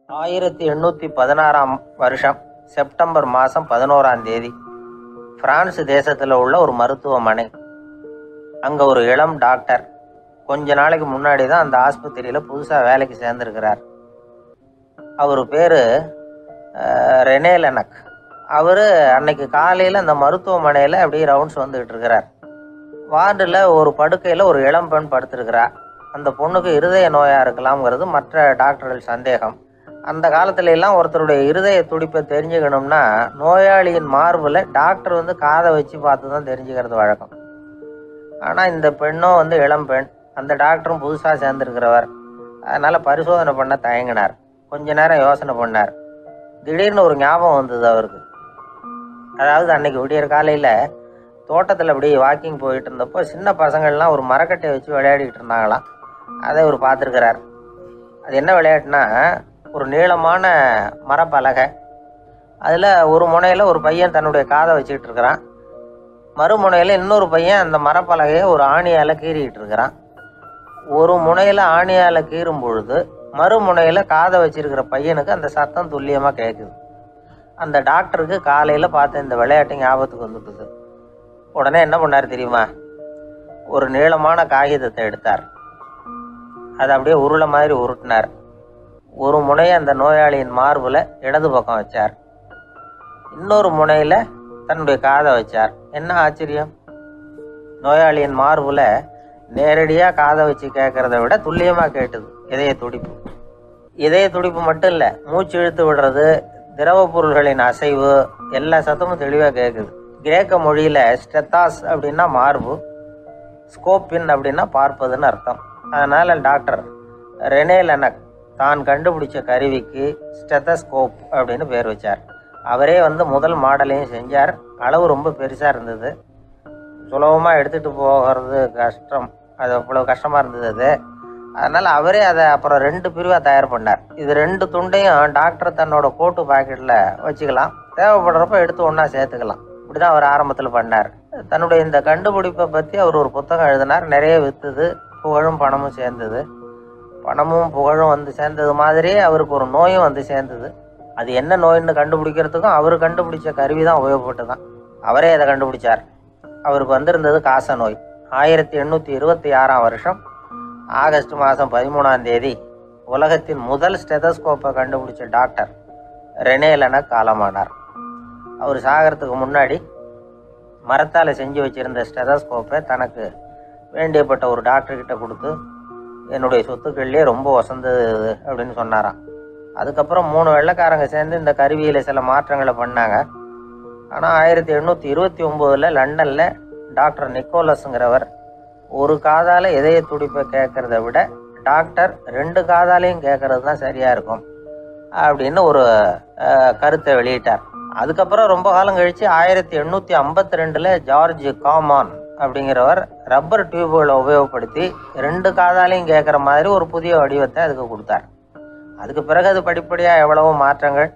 1816 வருஷம் செப்டம்பர் மாதம் 11ஆம் தேதி பிரான்ஸ் தேசத்தில் உள்ள ஒரு மருத்துவமனை. அங்கே ஒரு இளம் டாக்டர் கொஞ்ச நாளைக்கு முன்னாடி தான் அந்த ஆஸ்பத்திரியில் புதுசாக வேலைக்கு சேர்ந்துருக்கிறார். அவர் பேர் ரெனே லெனக். அவர் அன்னைக்கு காலையில் அந்த மருத்துவமனையில் அப்படியே ரவுண்ட்ஸ் வந்துக்கிட்டு இருக்கிறார். வார்டில் ஒரு படுக்கையில் ஒரு இளம் பெண் படுத்திருக்கிறார். அந்த பொண்ணுக்கு இருதய நோயாக இருக்கலாம்ங்கிறது மற்ற டாக்டர்கள் சந்தேகம். அந்த காலத்துல எல்லாம் ஒருத்தருடைய இருதய துடிப்பை தெரிஞ்சுக்கணும்னா நோயாளியின் மார்பில் டாக்டர் காதை வச்சு பார்த்து தான் தெரிஞ்சுக்கிறது வழக்கம். ஆனால் இந்த பெண்ணும் இளம் பெண், அந்த டாக்டரும் புதுசாக சேர்ந்துருக்கிறவர். அதனால் பரிசோதனை பண்ண தயங்கினார். கொஞ்ச நேரம் யோசனை பண்ணார். திடீர்னு ஒரு ஞாபகம் வந்தது அவருக்கு. அதாவது அன்னைக்கு விடியற் காலையில் தோட்டத்தில் அப்படி வாக்கிங் போயிட்டு இருந்தப்போ சின்ன பசங்கள்லாம் ஒரு மரக்கட்டையை வச்சு விளையாடிக்கிட்டு இருந்தாங்களாம். அதை அவர் பார்த்துருக்கிறார். அது என்ன விளையாட்டுனா, ஒரு நீளமான மரப்பலகை, அதில் ஒரு முனையில் ஒரு பையன் தன்னுடைய காதை வச்சுக்கிட்டு இருக்கிறான். மறுமுனையில் இன்னொரு பையன் அந்த மரப்பலகையை ஒரு ஆணியால் கீறிக்கிட்டு இருக்கிறான். ஒரு முனையில் ஆணியால் கீறும் பொழுது மறுமுனையில் காதை வச்சிருக்கிற பையனுக்கு அந்த சத்தம் துல்லியமாக கேட்குது. அந்த டாக்டருக்கு காலையில் பார்த்த இந்த விளையாட்டு ஞாபகத்துக்கு வந்துட்டுது. உடனே என்ன பண்ணார் தெரியுமா? ஒரு நீளமான காகிதத்தை எடுத்தார். அதை அப்படியே உருளை மாதிரி உருட்டினார். ஒரு முனையை அந்த நோயாளியின் மார்பில் இடது பக்கம் வச்சார். இன்னொரு முனையில் தன்னுடைய காதை வச்சார். என்ன ஆச்சரியம்! நோயாளியின் மார்பில் நேரடியாக காதை வச்சு கேட்குறத விட துல்லியமாக கேட்டுது இதய துடிப்பு. இதய துடிப்பு மட்டும் இல்லை, மூச்சு இழுத்து விடுறது, திரவ பொருள்களின் அசைவு, எல்லா சத்தமும் தெளிவாக கேட்குது. கிரேக்க மொழியில் ஸ்டெத்தாஸ் அப்படின்னா மார்பு, ஸ்கோப்பின் அப்படின்னா பார்ப்பதுன்னு அர்த்தம். அதனால் டாக்டர் ரெனே லெனக் தான் கண்டுபிடிச்ச கருவிக்கு ஸ்டெத்தஸ்கோப் அப்படின்னு பேர் வச்சார். அவரே முதல் மாடலையும் செஞ்சார். அளவு ரொம்ப பெருசாக இருந்தது, சுலபமாக எடுத்துகிட்டு போகிறது கஷ்டம். அது அவ்வளோ கஷ்டமாக இருந்தது அது. அதனால் அவரே அதை அப்புறம் 2 பிரிவாக தயார் பண்ணார். இது 2 துண்டையும் டாக்டர் தன்னோட கோட்டு பாக்கெட்டில் வச்சுக்கலாம், தேவைப்படுறப்ப எடுத்து ஒன்றா சேர்த்துக்கலாம். இப்படி தான் அவர் ஆரம்பத்தில் பண்ணார். தன்னுடைய இந்த கண்டுபிடிப்பை பற்றி அவர் ஒரு புத்தகம் எழுதினார். நிறைய விற்றுது, புகழும் பணமும் சேர்ந்தது. பணமும் புகழும் சேர்ந்தது மாதிரியே அவருக்கு ஒரு நோயும் சேர்ந்தது. அது என்ன நோயின்னு கண்டுபிடிக்கிறதுக்கும் அவர் கண்டுபிடிச்ச கருவி தான் உபயோகப்பட்டு தான். அவரே அதை கண்டுபிடிச்சார். அவருக்கு வந்திருந்தது காச நோய். 1826 வருஷம் ஆகஸ்ட் மாதம் 13ஆம் தேதி உலகத்தின் முதல் ஸ்டெதஸ்கோப்பை கண்டுபிடிச்ச டாக்டர் ரெனே லெனக் காலமானார். அவர் சாகிறதுக்கு முன்னாடி மரத்தால் செஞ்சு வச்சுருந்த ஸ்டெதஸ்கோப்பை தனக்கு வேண்டியப்பட்ட ஒரு டாக்டர்கிட்ட கொடுத்து, என்னுடைய சொத்துக்கள்லேயே ரொம்ப வசந்தது அப்படின்னு சொன்னாராம். அதுக்கப்புறம் 3 வெள்ளைக்காரங்க சேர்ந்து இந்த கருவியில் சில மாற்றங்களை பண்ணாங்க. ஆனால் 1829 லண்டனில் டாக்டர் நிக்கோலஸுங்கிறவர் ஒரு காதால் இதய துடிப்பை கேட்குறத விட டாக்டர் 2 காதாலையும் கேட்கறது தான் சரியாக இருக்கும் அப்படின்னு ஒரு கருத்தை வெளியிட்டார். அதுக்கப்புறம் ரொம்ப காலம் கழித்து 1852 ஜார்ஜ் காமான் அப்படிங்கிறவர் ரப்பர் டியூப்களை உபயோகப்படுத்தி 2 காதாலையும் கேட்குற மாதிரி ஒரு புதிய வடிவத்தை அதுக்கு கொடுத்தார். அதுக்கு பிறகு அது படிப்படியாக எவ்வளவோ மாற்றங்கள்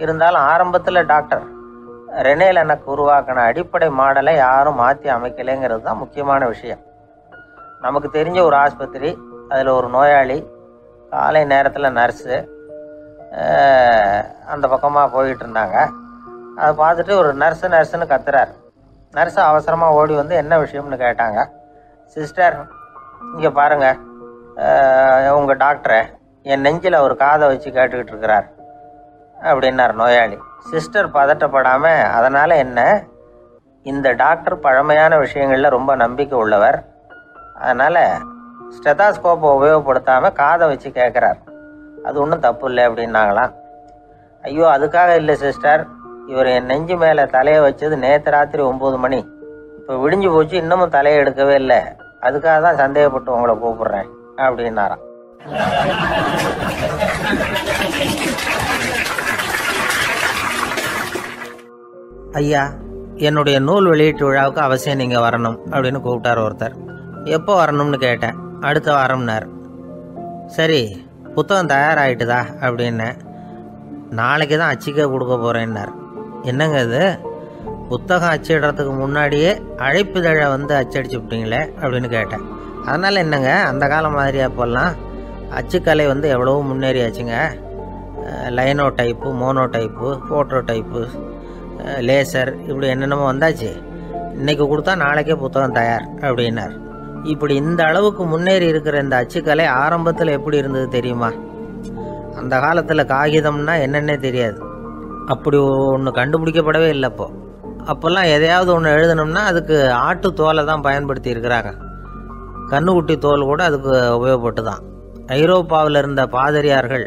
இருந்தாலும் ஆரம்பத்தில் டாக்டர் ரெனே லெனக் உருவாக்கின அடிப்படை மாடலை யாரும் மாற்றி அமைக்கலைங்கிறது தான் முக்கியமான விஷயம். நமக்கு தெரிஞ்ச ஒரு ஆஸ்பத்திரி, அதில் ஒரு நோயாளி, காலை நேரத்தில் நர்ஸு அந்த பக்கமாக போயிட்டு இருந்தாங்க. அதை பார்த்துட்டு ஒரு நர்ஸுன்னு கத்துறார். நர்ஸு அவசரமாக ஓடி என்ன விஷயம்னு கேட்டாங்க. சிஸ்டர், இங்கே பாருங்கள், உங்கள் டாக்டரை என் நெஞ்சில் ஒரு காதை வச்சு கேட்டுக்கிட்டு இருக்கிறார் அப்படின்னார் நோயாளி. சிஸ்டர் பதட்டப்படாமல், அதனால் என்ன, இந்த டாக்டர் பழமையான விஷயங்களில் ரொம்ப நம்பிக்கை உள்ளவர், அதனால் ஸ்டெதாஸ்கோப்பை உபயோகப்படுத்தாமல் காதை வச்சு கேட்குறார், அது ஒன்றும் தப்பு இல்லை அப்படின்னாங்களாம். ஐயோ, அதுக்காக இல்லை சிஸ்டர், இவர் என் நெஞ்சு மேலே தலையை வச்சது நேற்று ராத்திரி 9 மணி, இப்போ விடிஞ்சு போச்சு, இன்னமும் தலையை எடுக்கவே இல்லை, அதுக்காக தான் சந்தேகப்பட்டு உங்களை கூப்பிட்றேன் அப்படின்னாராம். ஐயா, என்னுடைய நூல் வெளியீட்டு விழாவுக்கு அவசியம் நீங்கள் வரணும் அப்படின்னு கூப்பிட்டார் ஒருத்தர். எப்போ வரணும்னு கேட்டேன். அடுத்த வாரம்னார். சரி, புத்தகம் தயாராகிட்டுதா அப்படின்னு. நாளைக்கு தான் அச்சிக்க கொடுக்க போகிறேன்னார். என்னங்க இது, புத்தகம் அச்சிடுறதுக்கு முன்னாடியே அழைப்புதழை அச்சடிச்சு விட்டீங்களே அப்படின்னு கேட்டேன். அதனால் என்னங்க, அந்த காலம் மாதிரி அப்போல்லாம் அச்சுக்கலை எவ்வளவோ முன்னேறியாச்சுங்க. Linotype, monotype, phototype, laser, இப்படி என்னென்னமோ வந்தாச்சு. இன்றைக்கி கொடுத்தா நாளைக்கே புத்தகம் தயார் அப்படின்னார். இப்படி இந்த அளவுக்கு முன்னேறி இருக்கிற இந்த அச்சுக்கலை ஆரம்பத்தில் எப்படி இருந்தது தெரியுமா? அந்த காலத்தில் காகிதம்னா என்னென்னே தெரியாது. அப்படி ஒன்று கண்டுபிடிக்கப்படவே இல்லை. அப்போல்லாம் எதையாவது ஒன்று எழுதணும்னா அதுக்கு ஆட்டு தோலை தான் பயன்படுத்தி இருக்கிறாங்க. கண்ணுக்குட்டி தோல் கூட அதுக்கு உபயோகப்பட்டு தான். ஐரோப்பாவில் இருந்த பாதிரியார்கள்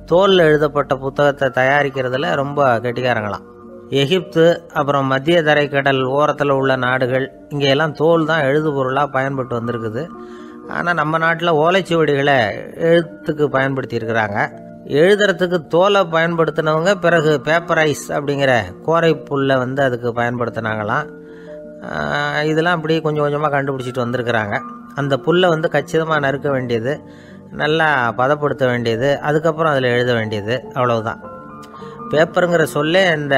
தோலில் எழுதப்பட்ட புத்தகத்தை தயாரிக்கிறதுல ரொம்ப கெட்டிக்காரங்களாம். எகிப்து, அப்புறம் மத்திய தரைக்கடல் ஓரத்தில் உள்ள நாடுகள், இங்கெல்லாம் தோல் தான் எழுதுபொருளாக பயன்பட்டு வந்திருக்குது. ஆனால் நம்ம நாட்டில் ஓலைச்சுவடிகளை எழுத்துக்கு பயன்படுத்தி இருக்கிறாங்க. எழுதுறதுக்கு தோலை பயன்படுத்தினவங்க பிறகு பேப்பரைஸ் அப்படிங்கிற கோரை புல்லை அதுக்கு பயன்படுத்தினாங்களாம். இதெல்லாம் அப்படி கொஞ்சம் கொஞ்சமாக கண்டுபிடிச்சிட்டு வந்திருக்கிறாங்க. அந்த புல்லை கச்சிதமாக நறுக்க வேண்டியது, நல்லா பதப்படுத்த வேண்டியது, அதுக்கப்புறம் அதில் எழுத வேண்டியது, அவ்வளவுதான். பேப்பருங்கிற சொல்லே இந்த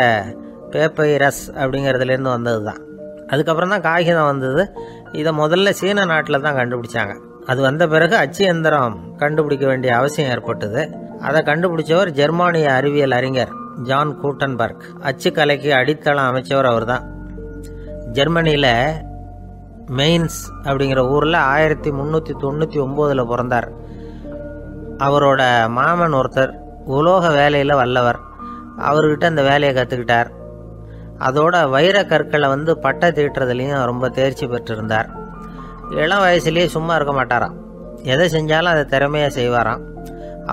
பேப்பைரஸ் அப்படிங்கிறதுலேருந்து வந்தது தான். அதுக்கப்புறம் தான் காகிதம் வந்தது. இதை முதல்ல சீன நாட்டில் தான் கண்டுபிடிச்சாங்க. அது வந்த பிறகு அச்சு எந்திரம் கண்டுபிடிக்க வேண்டிய அவசியம் ஏற்பட்டது. அதை கண்டுபிடிச்சவர் ஜெர்மானிய அறிவியல் அறிஞர் ஜான் கூட்டன்பர்க். அச்சுக்கலைக்கு அடித்தளம் அமைச்சவர் அவர் தான். ஜெர்மனியில் மெயின்ஸ் அப்படிங்கிற ஊரில் 1399 பிறந்தார். அவரோட மாமன் ஒருத்தர் உலோக வேலையில் வல்லவர். அவர்கிட்ட அந்த வேலையை கற்றுக்கிட்டார். அதோட வைர கற்களை பட்டை தீட்டுறதுலையும் ரொம்ப தேர்ச்சி பெற்றிருந்தார். இளம் வயசுலேயே சும்மா இருக்க மாட்டாராம். எதை செஞ்சாலும் அதை திறமையாக செய்வாராம்.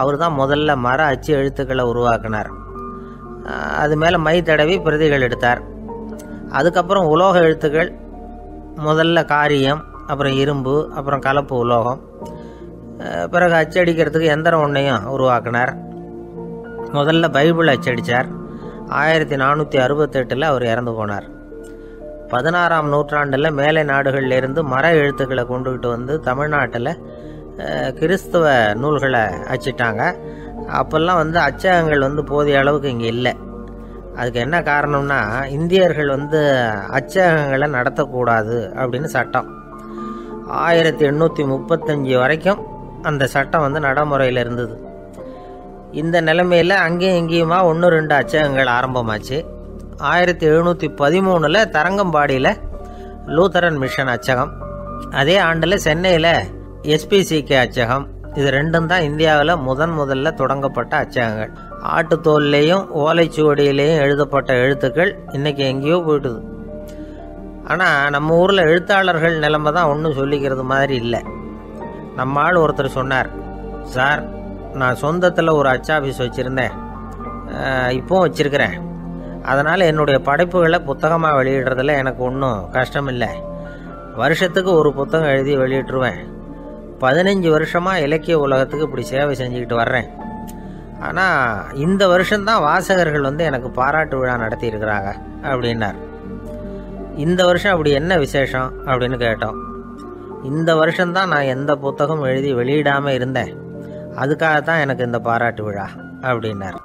அவர் தான் முதல்ல மர அச்சு எழுத்துக்களை உருவாக்கினார். அது மேலே மை தடவி பிரதிகள் எடுத்தார். அதுக்கப்புறம் உலோக எழுத்துக்கள், முதல்ல காரியம், அப்புறம் இரும்பு, அப்புறம் கலப்பு உலோகம். பிறகு அச்சடிக்கிறதுக்கு எந்திரம் ஒன்றையும் உருவாக்கினார். முதல்ல பைபிள் அச்சடித்தார். 1468 அவர் இறந்து போனார். 16ஆம் நூற்றாண்டில் மேலை நாடுகளிலிருந்து மர எழுத்துக்களை கொண்டுகிட்டு தமிழ்நாட்டில் கிறிஸ்தவ நூல்களை அச்சிட்டாங்க. அப்போல்லாம் அச்சகங்கள் போதிய அளவுக்கு இங்கே இல்லை. அதுக்கு என்ன காரணம்னா, இந்தியர்கள் அச்சகங்களை நடத்தக்கூடாது அப்படின்னு சட்டம். 1835 வரைக்கும் அந்த சட்டம் நடைமுறையில் இருந்தது. இந்த நிலைமையில் அங்கேயும் இங்கேயுமா 1-2 அச்சகங்கள் ஆரம்பமாச்சு. 1713 தரங்கம்பாடியில் லூத்தரன் மிஷன் அச்சகம், அதே ஆண்டில் சென்னையில் SPCK அச்சகம். இது ரெண்டும் தான் இந்தியாவில் முதல்ல தொடங்கப்பட்ட அச்சகங்கள். ஆட்டுத்தோல்லையும் ஓலைச்சுவடியிலையும் எழுதப்பட்ட எழுத்துக்கள் இன்னைக்கு எங்கேயோ போயிட்டுது. ஆனால் நம்ம ஊரில் எழுத்தாளர்கள் நிலைமை தான் ஒன்றும் சொல்லிக்கிறது மாதிரி இல்லை. நம்ம ஆள் ஒருத்தர் சொன்னார், சார், நான் சொந்தத்தில் ஒரு அச்சாபீஸ் வச்சுருந்தேன், இப்போவும் வச்சுருக்கிறேன். அதனால் என்னுடைய படைப்புகளை புத்தகமாக வெளியிடுறதுல எனக்கு ஒன்றும் கஷ்டம் இல்லை. வருஷத்துக்கு ஒரு புத்தகம் எழுதி வெளியிட்டுருவேன். 15 வருஷமாக இலக்கிய உலகத்துக்கு இப்படி சேவை செஞ்சுக்கிட்டு வர்றேன். ஆனால் இந்த வருஷம்தான் வாசகர்கள் எனக்கு பாராட்டு விழா நடத்தியிருக்கிறாங்க அப்படின்னார். இந்த வருஷம் அப்படி என்ன விசேஷம் அப்படின்னு கேட்டோம். இந்த வருஷம்தான் நான் எந்த புத்தகம் எழுதி வெளியிடாமல் இருந்தேன், அதுக்காகத்தான் எனக்கு இந்த பாராட்டு விழா அப்படின்னார்.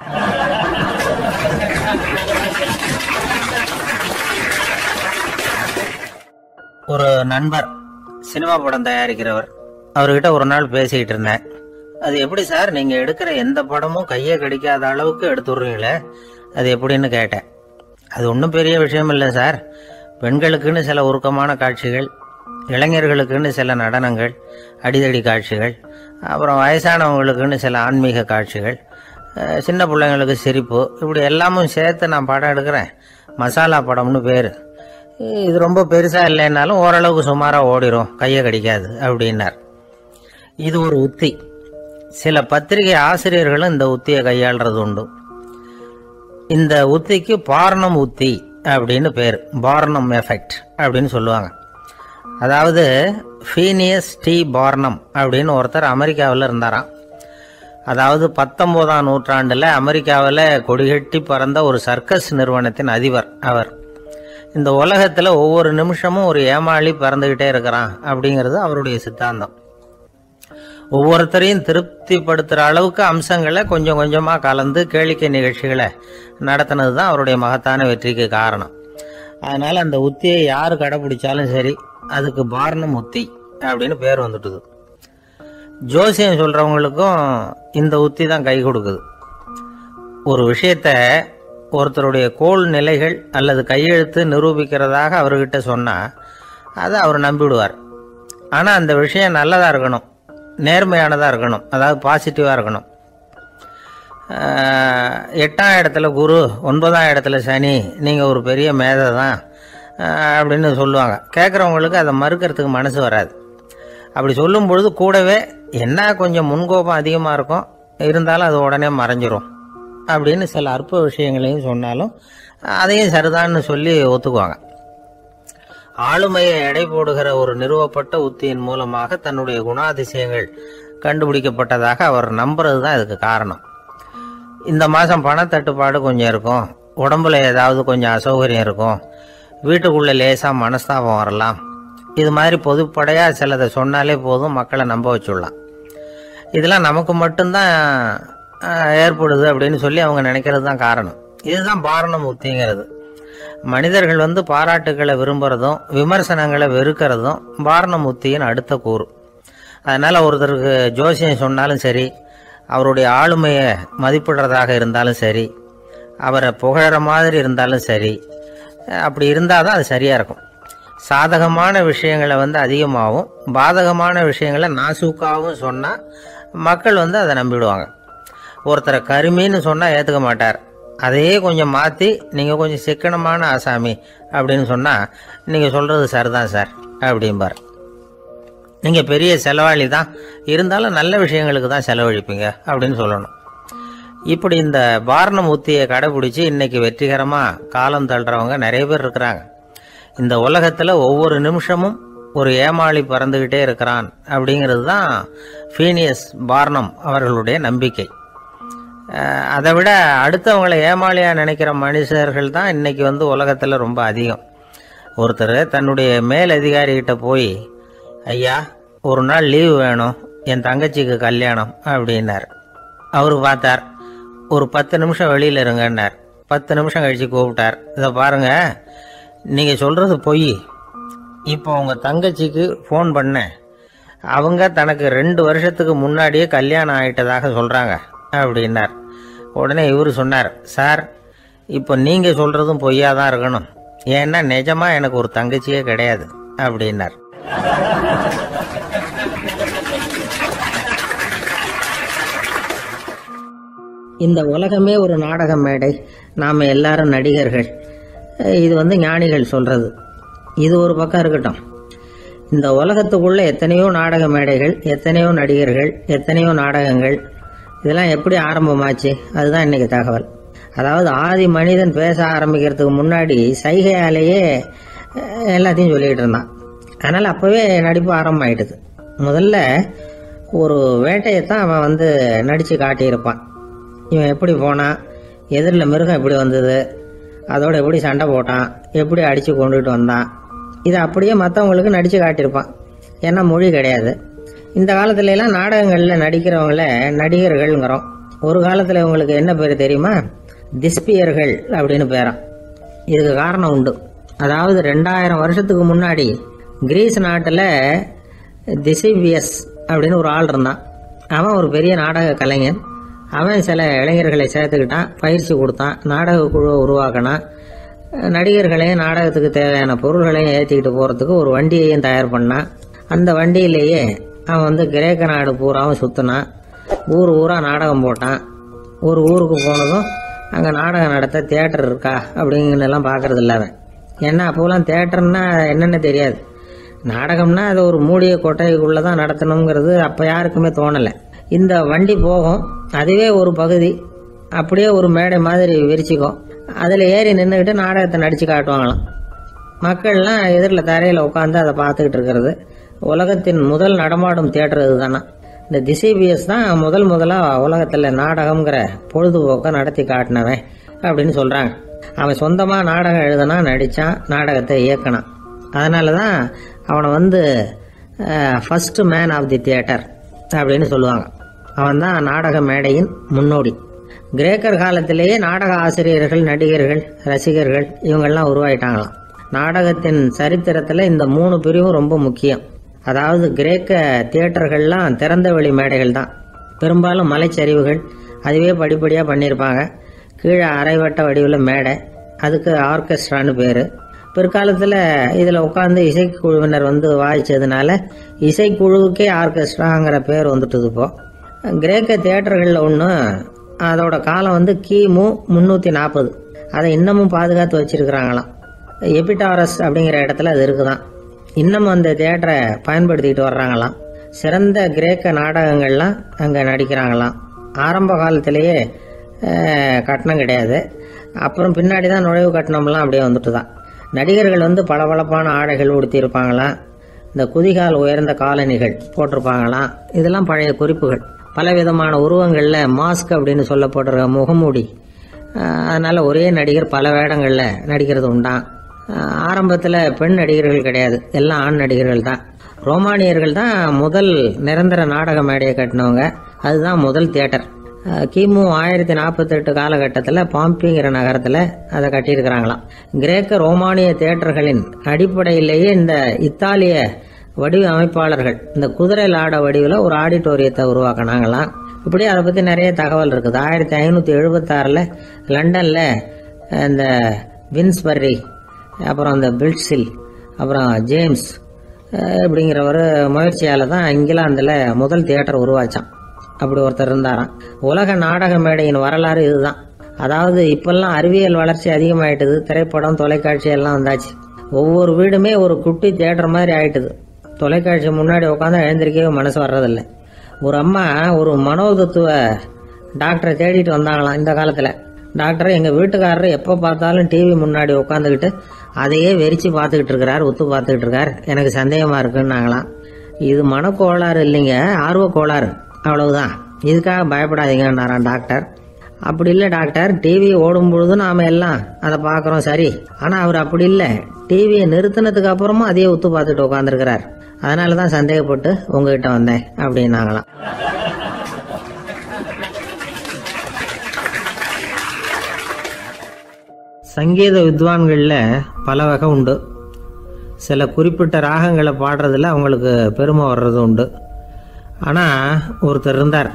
ஒரு நண்பர் சினிமா படம் தயாரிக்கிறவர், அவர்கிட்ட ஒரு நாள் பேசிக்கிட்டு இருந்தேன். அது எப்படி சார், நீங்கள் எடுக்கிற எந்த படமும் கையை கடிக்காத அளவுக்கு எடுத்துடுறீங்களே, அது எப்படின்னு கேட்டேன். அது ஒன்றும் பெரிய விஷயம் இல்லை சார். பெண்களுக்குன்னு சில உருக்கமான காட்சிகள், இளைஞர்களுக்குன்னு சில நடனங்கள், அடிதடி காட்சிகள், அப்புறம் வயசானவங்களுக்குன்னு சில ஆன்மீக காட்சிகள், சின்ன பிள்ளைங்களுக்கு சிரிப்பு, இப்படி எல்லாமும் சேர்த்து நான் படம் எடுக்கிறேன். மசாலா படம்னு பேர். இது ரொம்ப பெருசாக இல்லைன்னாலும் ஓரளவுக்கு சுமாராக ஓடிடும், கையை கடிக்காது அப்படின்னார். இது ஒரு உத்தி. சில பத்திரிகை ஆசிரியர்களும் இந்த உத்தியை கையாளுறது உண்டு. இந்த உத்திக்கு பார்னம் உத்தி அப்படின்னு பேர். பார்னம் எஃபெக்ட் அப்படின்னு சொல்லுவாங்க. அதாவது ஃபீனியஸ் டி பார்னம் அப்படின்னு ஒருத்தர் அமெரிக்காவில் இருந்தாராம். அதாவது 19ஆம் நூற்றாண்டில் அமெரிக்காவில் கொடிகட்டி பறந்த ஒரு சர்க்கஸ் நிறுவனத்தின் அதிபர் அவர். இந்த உலகத்தில் ஒவ்வொரு நிமிஷமும் ஒரு ஏமாளி பறந்துக்கிட்டே இருக்கிறான் அப்படிங்கிறது அவருடைய சித்தாந்தம். ஒவ்வொருத்தரையும் திருப்திப்படுத்துகிற அளவுக்கு அம்சங்களை கொஞ்சம் கொஞ்சமாக கலந்து கேளிக்கை நிகழ்ச்சிகளை நடத்தினது தான் அவருடைய மகத்தான வெற்றிக்கு காரணம். அதனால் அந்த உத்தியை யார் கடைப்பிடிச்சாலும் சரி, அதுக்கு பார்னம் உத்தி அப்படின்னு பேர் வந்துட்டுது. ஜோசியம் சொல்கிறவங்களுக்கும் இந்த உத்தி தான் கை கொடுக்குது. ஒரு விஷயத்த ஒருத்தருடைய கோல் நிலைகள் அல்லது கையெழுத்து நிரூபிக்கிறதாக அவர்கிட்ட சொன்னால் அதை அவர் நம்பிவிடுவார். ஆனால் அந்த விஷயம் நல்லதாக இருக்கணும், நேர்மையானதாக இருக்கணும், அதாவது பாசிட்டிவாக இருக்கணும். 8ஆம் இடத்துல குரு, 9ஆம் இடத்துல சனி, நீங்கள் ஒரு பெரிய மேதை தான் அப்படின்னு சொல்லுவாங்க. கேட்குறவங்களுக்கு அதை மறுக்கிறதுக்கு மனசு வராது. அப்படி சொல்லும் பொழுது கூடவே என்ன கொஞ்சம் முன்கோபம் அதிகமாக இருக்கும், இருந்தாலும் அது உடனே மறைஞ்சிரும் அப்படின்னு சில அற்ப விஷயங்களையும் சொன்னாலும் அதையும் சரிதான்னு சொல்லி ஒத்துக்குவாங்க. ஆளுமையை எடை போடுகிற ஒரு நிறுவப்பட்ட உத்தியின் மூலமாக தன்னுடைய குணாதிசயங்கள் கண்டுபிடிக்கப்பட்டதாக அவர் நம்புறது தான் இதுக்கு காரணம். இந்த மாதம் பணத்தட்டுப்பாடு கொஞ்சம் இருக்கும், உடம்புல ஏதாவது கொஞ்சம் அசௌகரியம் இருக்கும், வீட்டுக்குள்ளே லேசாக மனஸ்தாபம் வரலாம், இது மாதிரி பொதுப்படையாக சிலதை சொன்னாலே போதும், மக்களை நம்ப வச்சுடலாம். இதெல்லாம் நமக்கு மட்டும்தான் ஏற்படுது அப்படின்னு சொல்லி அவங்க நினைக்கிறது தான் காரணம். இதுதான் பாரணம் உத்திங்கிறது. மனிதர்கள் பாராட்டுக்களை விரும்புகிறதும் விமர்சனங்களை வெறுக்கிறதும் பாரணம் உத்தியின் அடுத்த கூறு. அதனால் ஒருத்தருக்கு ஜோசியம் சொன்னாலும் சரி, அவருடைய ஆளுமையை மதிப்பிடுறதாக இருந்தாலும் சரி, அவரை புகழற மாதிரி இருந்தாலும் சரி, அப்படி இருந்தால் தான் அது சரியாக இருக்கும். சாதகமான விஷயங்களை அதிகமாகவும் பாதகமான விஷயங்களை நாசூக்காகவும் சொன்னால் மக்கள் அதை நம்பிடுவாங்க. ஒருத்தரை கருமின்னு சொன்னால் ஏற்றுக்க மாட்டார். அதையே கொஞ்சம் மாற்றி நீங்கள் கொஞ்சம் சிக்கனமான ஆசாமி அப்படின்னு சொன்னால் நீங்கள் சொல்கிறது சரிதான் சார் அப்படிம்பார். நீங்கள் பெரிய செலவாளி தான், இருந்தாலும் நல்ல விஷயங்களுக்கு தான் செலவழிப்பீங்க அப்படின்னு சொல்லணும். இப்படி இந்த பாரணம் உத்தியை கடைபிடிச்சி இன்றைக்கி வெற்றிகரமாக காலம் தள்ளுறவங்க நிறைய பேர் இருக்கிறாங்க. இந்த உலகத்தில் ஒவ்வொரு நிமிஷமும் ஒரு ஏமாளி பறந்துக்கிட்டே இருக்கிறான் அப்படிங்கிறது தான் ஃபீனியஸ் பார்னம் அவர்களுடைய நம்பிக்கை. அதை விட அடுத்தவங்களை ஏமாளியாக நினைக்கிற மனுஷர்கள் தான் இன்றைக்கி உலகத்தில் ரொம்ப அதிகம். ஒருத்தர் தன்னுடைய மேலதிகாரிகிட்ட போய், ஐயா ஒரு நாள் லீவு வேணும், என் தங்கச்சிக்கு கல்யாணம் அப்படின்னார். அவர் பார்த்தார், ஒரு 10 நிமிஷம் வெளியில் இருங்கன்னார். 10 நிமிஷம் கழித்து கூப்பிட்டார், இதை பாருங்கள், நீங்கள் சொல்கிறது பொய், இப்போ உங்கள் தங்கச்சிக்கு ஃபோன் பண்ணேன், அவங்க தனக்கு 2 வருஷத்துக்கு முன்னாடியே கல்யாணம் ஆகிட்டதாக சொல்கிறாங்க அப்படின்னார். உடனே இவர் சொன்னார், சார் இப்போ நீங்கள் சொல்கிறதும் பொய்யா தான் இருக்கணும், ஏன்னா நிஜமாக எனக்கு ஒரு தங்கச்சியே கிடையாது அப்படின்னார். இந்த உலகமே ஒரு நாடக மேடை, நாம் எல்லாரும் நடிகர்கள், இது ஞானிகள் சொல்கிறது. இது ஒரு பக்கம் இருக்கட்டும். இந்த உலகத்துக்குள்ளே எத்தனையோ நாடக மேடைகள், எத்தனையோ நடிகர்கள், எத்தனையோ நாடகங்கள், இதெல்லாம் எப்படி ஆரம்பமாச்சு, அதுதான் இன்றைக்கி தகவல். அதாவது ஆதி மனிதன் பேச ஆரம்பிக்கிறதுக்கு முன்னாடி சைகையாலேயே எல்லாத்தையும் சொல்லிக்கிட்டு இருந்தான். அதனால் அப்போவே நடிப்பு ஆரம்பமாயிடுது. முதல்ல ஒரு வேட்டையைத்தான் அவன் நடித்து காட்டியிருப்பான். இவன் எப்படி போனான், எதிரில் மிருகம் எப்படி வந்தது, அதோட எப்படி சண்டை போட்டான், எப்படி அடித்து கொண்டுகிட்டு வந்தான், இதை அப்படியே மற்றவங்களுக்கு நடித்து காட்டியிருப்பான். ஏன்னா மொழி கிடையாது. இந்த காலத்துலலாம் நாடகங்களில் நடிக்கிறவங்கள நடிகர்கள்ங்கிறோம். ஒரு காலத்தில் இவங்களுக்கு என்ன பேர் தெரியுமா, திஸ்பியர்கள் அப்படின்னு பேரான். இதுக்கு காரணம் உண்டு. அதாவது 2000 வருஷத்துக்கு முன்னாடி கிரீஸ் நாட்டில் திசிபியஸ் அப்படின்னு ஒரு ஆள் இருந்தான். அவன் ஒரு பெரிய நாடக கலைஞன். அவன் சில இளைஞர்களை சேர்த்துக்கிட்டான், பயிற்சி கொடுத்தான், நாடக குழுவை உருவாக்கினான், நடிகர்களையும் நாடகத்துக்கு தேவையான பொருள்களையும் ஏற்றிக்கிட்டு போகிறதுக்கு ஒரு வண்டியையும் தயார் பண்ணான். அந்த வண்டியிலேயே அவன் கிரேக்க நாடு பூராவும் சுற்றினான், ஊர் ஊராக நாடகம் போட்டான். ஒரு ஊருக்கு போனதும் அங்கே நாடகம் நடத்த தியேட்டர் இருக்கா அப்படிங்கிறதெல்லாம் பார்க்கறது இல்லை அவன். ஏன்னா அப்போலாம் தியேட்டர்னா என்னென்ன தெரியாது. நாடகம்னா அது ஒரு மூடிய கொட்டைக்குள்ளே தான் நடத்தணுங்கிறது அப்போ யாருக்குமே தோணலை. இந்த வண்டி போகும், அதுவே ஒரு பகுதி அப்படியே ஒரு மேடை மாதிரி விரிச்சிக்கும். அதில் ஏறி நின்றுக்கிட்டு நாடகத்தை நடித்து காட்டுவாங்களாம். மக்கள்லாம் எதிரில் தரையில் உட்காந்து அதை பார்த்துக்கிட்டு இருக்கிறது. உலகத்தின் முதல் நடமாடும் தியேட்டர் இது தானே. இந்த திசிபியஸ் தான் முதலாக உலகத்தில் நாடகம்ங்கிற பொழுதுபோக்கை நடத்தி காட்டினவன் அப்படின்னு சொல்கிறாங்க. அவன் சொந்தமாக நாடகம் எழுதுனா, நடித்தான், நாடகத்தை இயக்கினான். அதனால தான் அவனை first man of the theatre அப்படின்னு சொல்லுவாங்க. அவன் தான் நாடக மேடையின் முன்னோடி. கிரேக்கர் காலத்திலேயே நாடக ஆசிரியர்கள், நடிகர்கள், ரசிகர்கள் இவங்கெல்லாம் உருவாயிட்டாங்களாம். நாடகத்தின் சரித்திரத்தில் இந்த 3 பிரிவும் ரொம்ப முக்கியம். அதாவது கிரேக்க தியேட்டர்கள்லாம் திறந்த வெளி மேடைகள் தான், பெரும்பாலும் மலைச்சரிவுகள், அதுவே படிப்படியாக பண்ணியிருப்பாங்க. கீழே அரைவட்ட வடிவில் மேடை, அதுக்கு ஆர்கெஸ்ட்ரான்னு பேர். பிற்காலத்தில் இதில் உட்காந்து இசைக்குழுவினர் வாய்ச்சதுனால இசைக்குழுவுக்கே ஆர்கெஸ்ட்ராங்கிற பேர் வந்துட்டுது. இப்போ கிரேக்க தியேட்டர்களில் ஒன்று, அதோட காலம் கிமு 340. அதை இன்னமும் பாதுகாத்து வச்சிருக்கிறாங்களாம். எபிடாரஸ் அப்படிங்கிற இடத்துல அது இருக்குதான். இன்னமும் அந்த தியேட்டரை பயன்படுத்திக்கிட்டு வர்றாங்களாம். சிறந்த கிரேக்க நாடகங்கள்லாம் அங்கே நடிக்கிறாங்களாம். ஆரம்ப காலத்திலேயே கட்டணம் கிடையாது. அப்புறம் பின்னாடி தான் நுழைவு கட்டணம்லாம் அப்படியே வந்துட்டு தான். நடிகர்கள் பளபளப்பான ஆடைகள் உடுத்தியிருப்பாங்களாம். இந்த குதிகால் உயர்ந்த காலணிகள் போட்டிருப்பாங்களாம். இதெல்லாம் பழைய குறிப்புகள். பலவிதமான உருவங்களில் மாஸ்க் அப்படின்னு சொல்லப்படுற முகமூடி. அதனால் ஒரே நடிகர் பல வேடங்களில் நடிக்கிறது உண்டான். ஆரம்பத்தில் பெண் நடிகர்கள் கிடையாது, எல்லாம் ஆண் நடிகர்கள் தான். ரோமானியர்கள் தான் முதல் நிரந்தர நாடக மேடையை கட்டினவங்க. அதுதான் முதல் தியேட்டர். கிமு 1048 காலகட்டத்தில் பாம்பிங்கிற நகரத்தில் அதை கட்டியிருக்கிறாங்களாம். கிரேக்க ரோமானிய தியேட்டர்களின் அடிப்படையிலேயே இந்த இத்தாலிய வடிவ அமைப்பாளர்கள் இந்த குதிரை லாட வடிவில் ஒரு ஆடிட்டோரியத்தை உருவாக்கினாங்களாம். இப்படி அதை பற்றி நிறைய தகவல் இருக்குது. 1576 லண்டனில் இந்த வின்ஸ்பர்ரி, அப்புறம் இந்த பில்ட்ஸில், அப்புறம் ஜேம்ஸ் அப்படிங்கிற ஒரு முயற்சியால் தான் இங்கிலாந்தில் முதல் தியேட்டர் உருவாச்சான். அப்படி ஒருத்தர் இருந்தாராம். உலக நாடக மேடையின் வரலாறு இதுதான். அதாவது இப்பெல்லாம் அறிவியல் வளர்ச்சி அதிகமாயிட்டுது. திரைப்படம், தொலைக்காட்சி எல்லாம் வந்தாச்சு. ஒவ்வொரு வீடுமே ஒரு குட்டி தியேட்டர் மாதிரி ஆயிட்டுது. தொலைக்காட்சி முன்னாடி உட்காந்து எழுந்திருக்கவே மனசு வர்றதில்லை. ஒரு அம்மா ஒரு மனோதத்துவ டாக்டரை தேடிட்டு வந்தாங்களாம் இந்த காலத்தில். டாக்டர், எங்கள் வீட்டுக்காரர் எப்போ பார்த்தாலும் டிவி முன்னாடி உட்காந்துக்கிட்டு அதையே வெறிச்சு பார்த்துக்கிட்டு இருக்கிறார், ஒத்து பார்த்துக்கிட்டு இருக்கார், எனக்கு சந்தேகமாக இருக்குன்னாங்களாம். இது மனக்கோளாறு இல்லைங்க, ஆர்வ கோளாறு, அவ்வளவுதான், இதுக்காக பயப்படாதீங்கன்னாரான் டாக்டர். அப்படி இல்லை டாக்டர், டிவி ஓடும் பொழுது நாம் எல்லாம் அதை பார்க்குறோம் சரி, ஆனால் அவர் அப்படி இல்லை, டிவியை நிறுத்தினதுக்கு அப்புறமும் அதையே ஒத்து பார்த்துட்டு உட்காந்துருக்கிறார், அதனால தான் சந்தேகப்பட்டு உங்ககிட்ட வந்தேன் அப்படின்னாங்களாம். சங்கீத வித்வான்களில் பல வகை உண்டு. சில குறிப்பிட்ட ராகங்களை பாடுறதுல அவங்களுக்கு பெருமை வர்றது உண்டு. ஆனால் ஒருத்தர் இருந்தார்,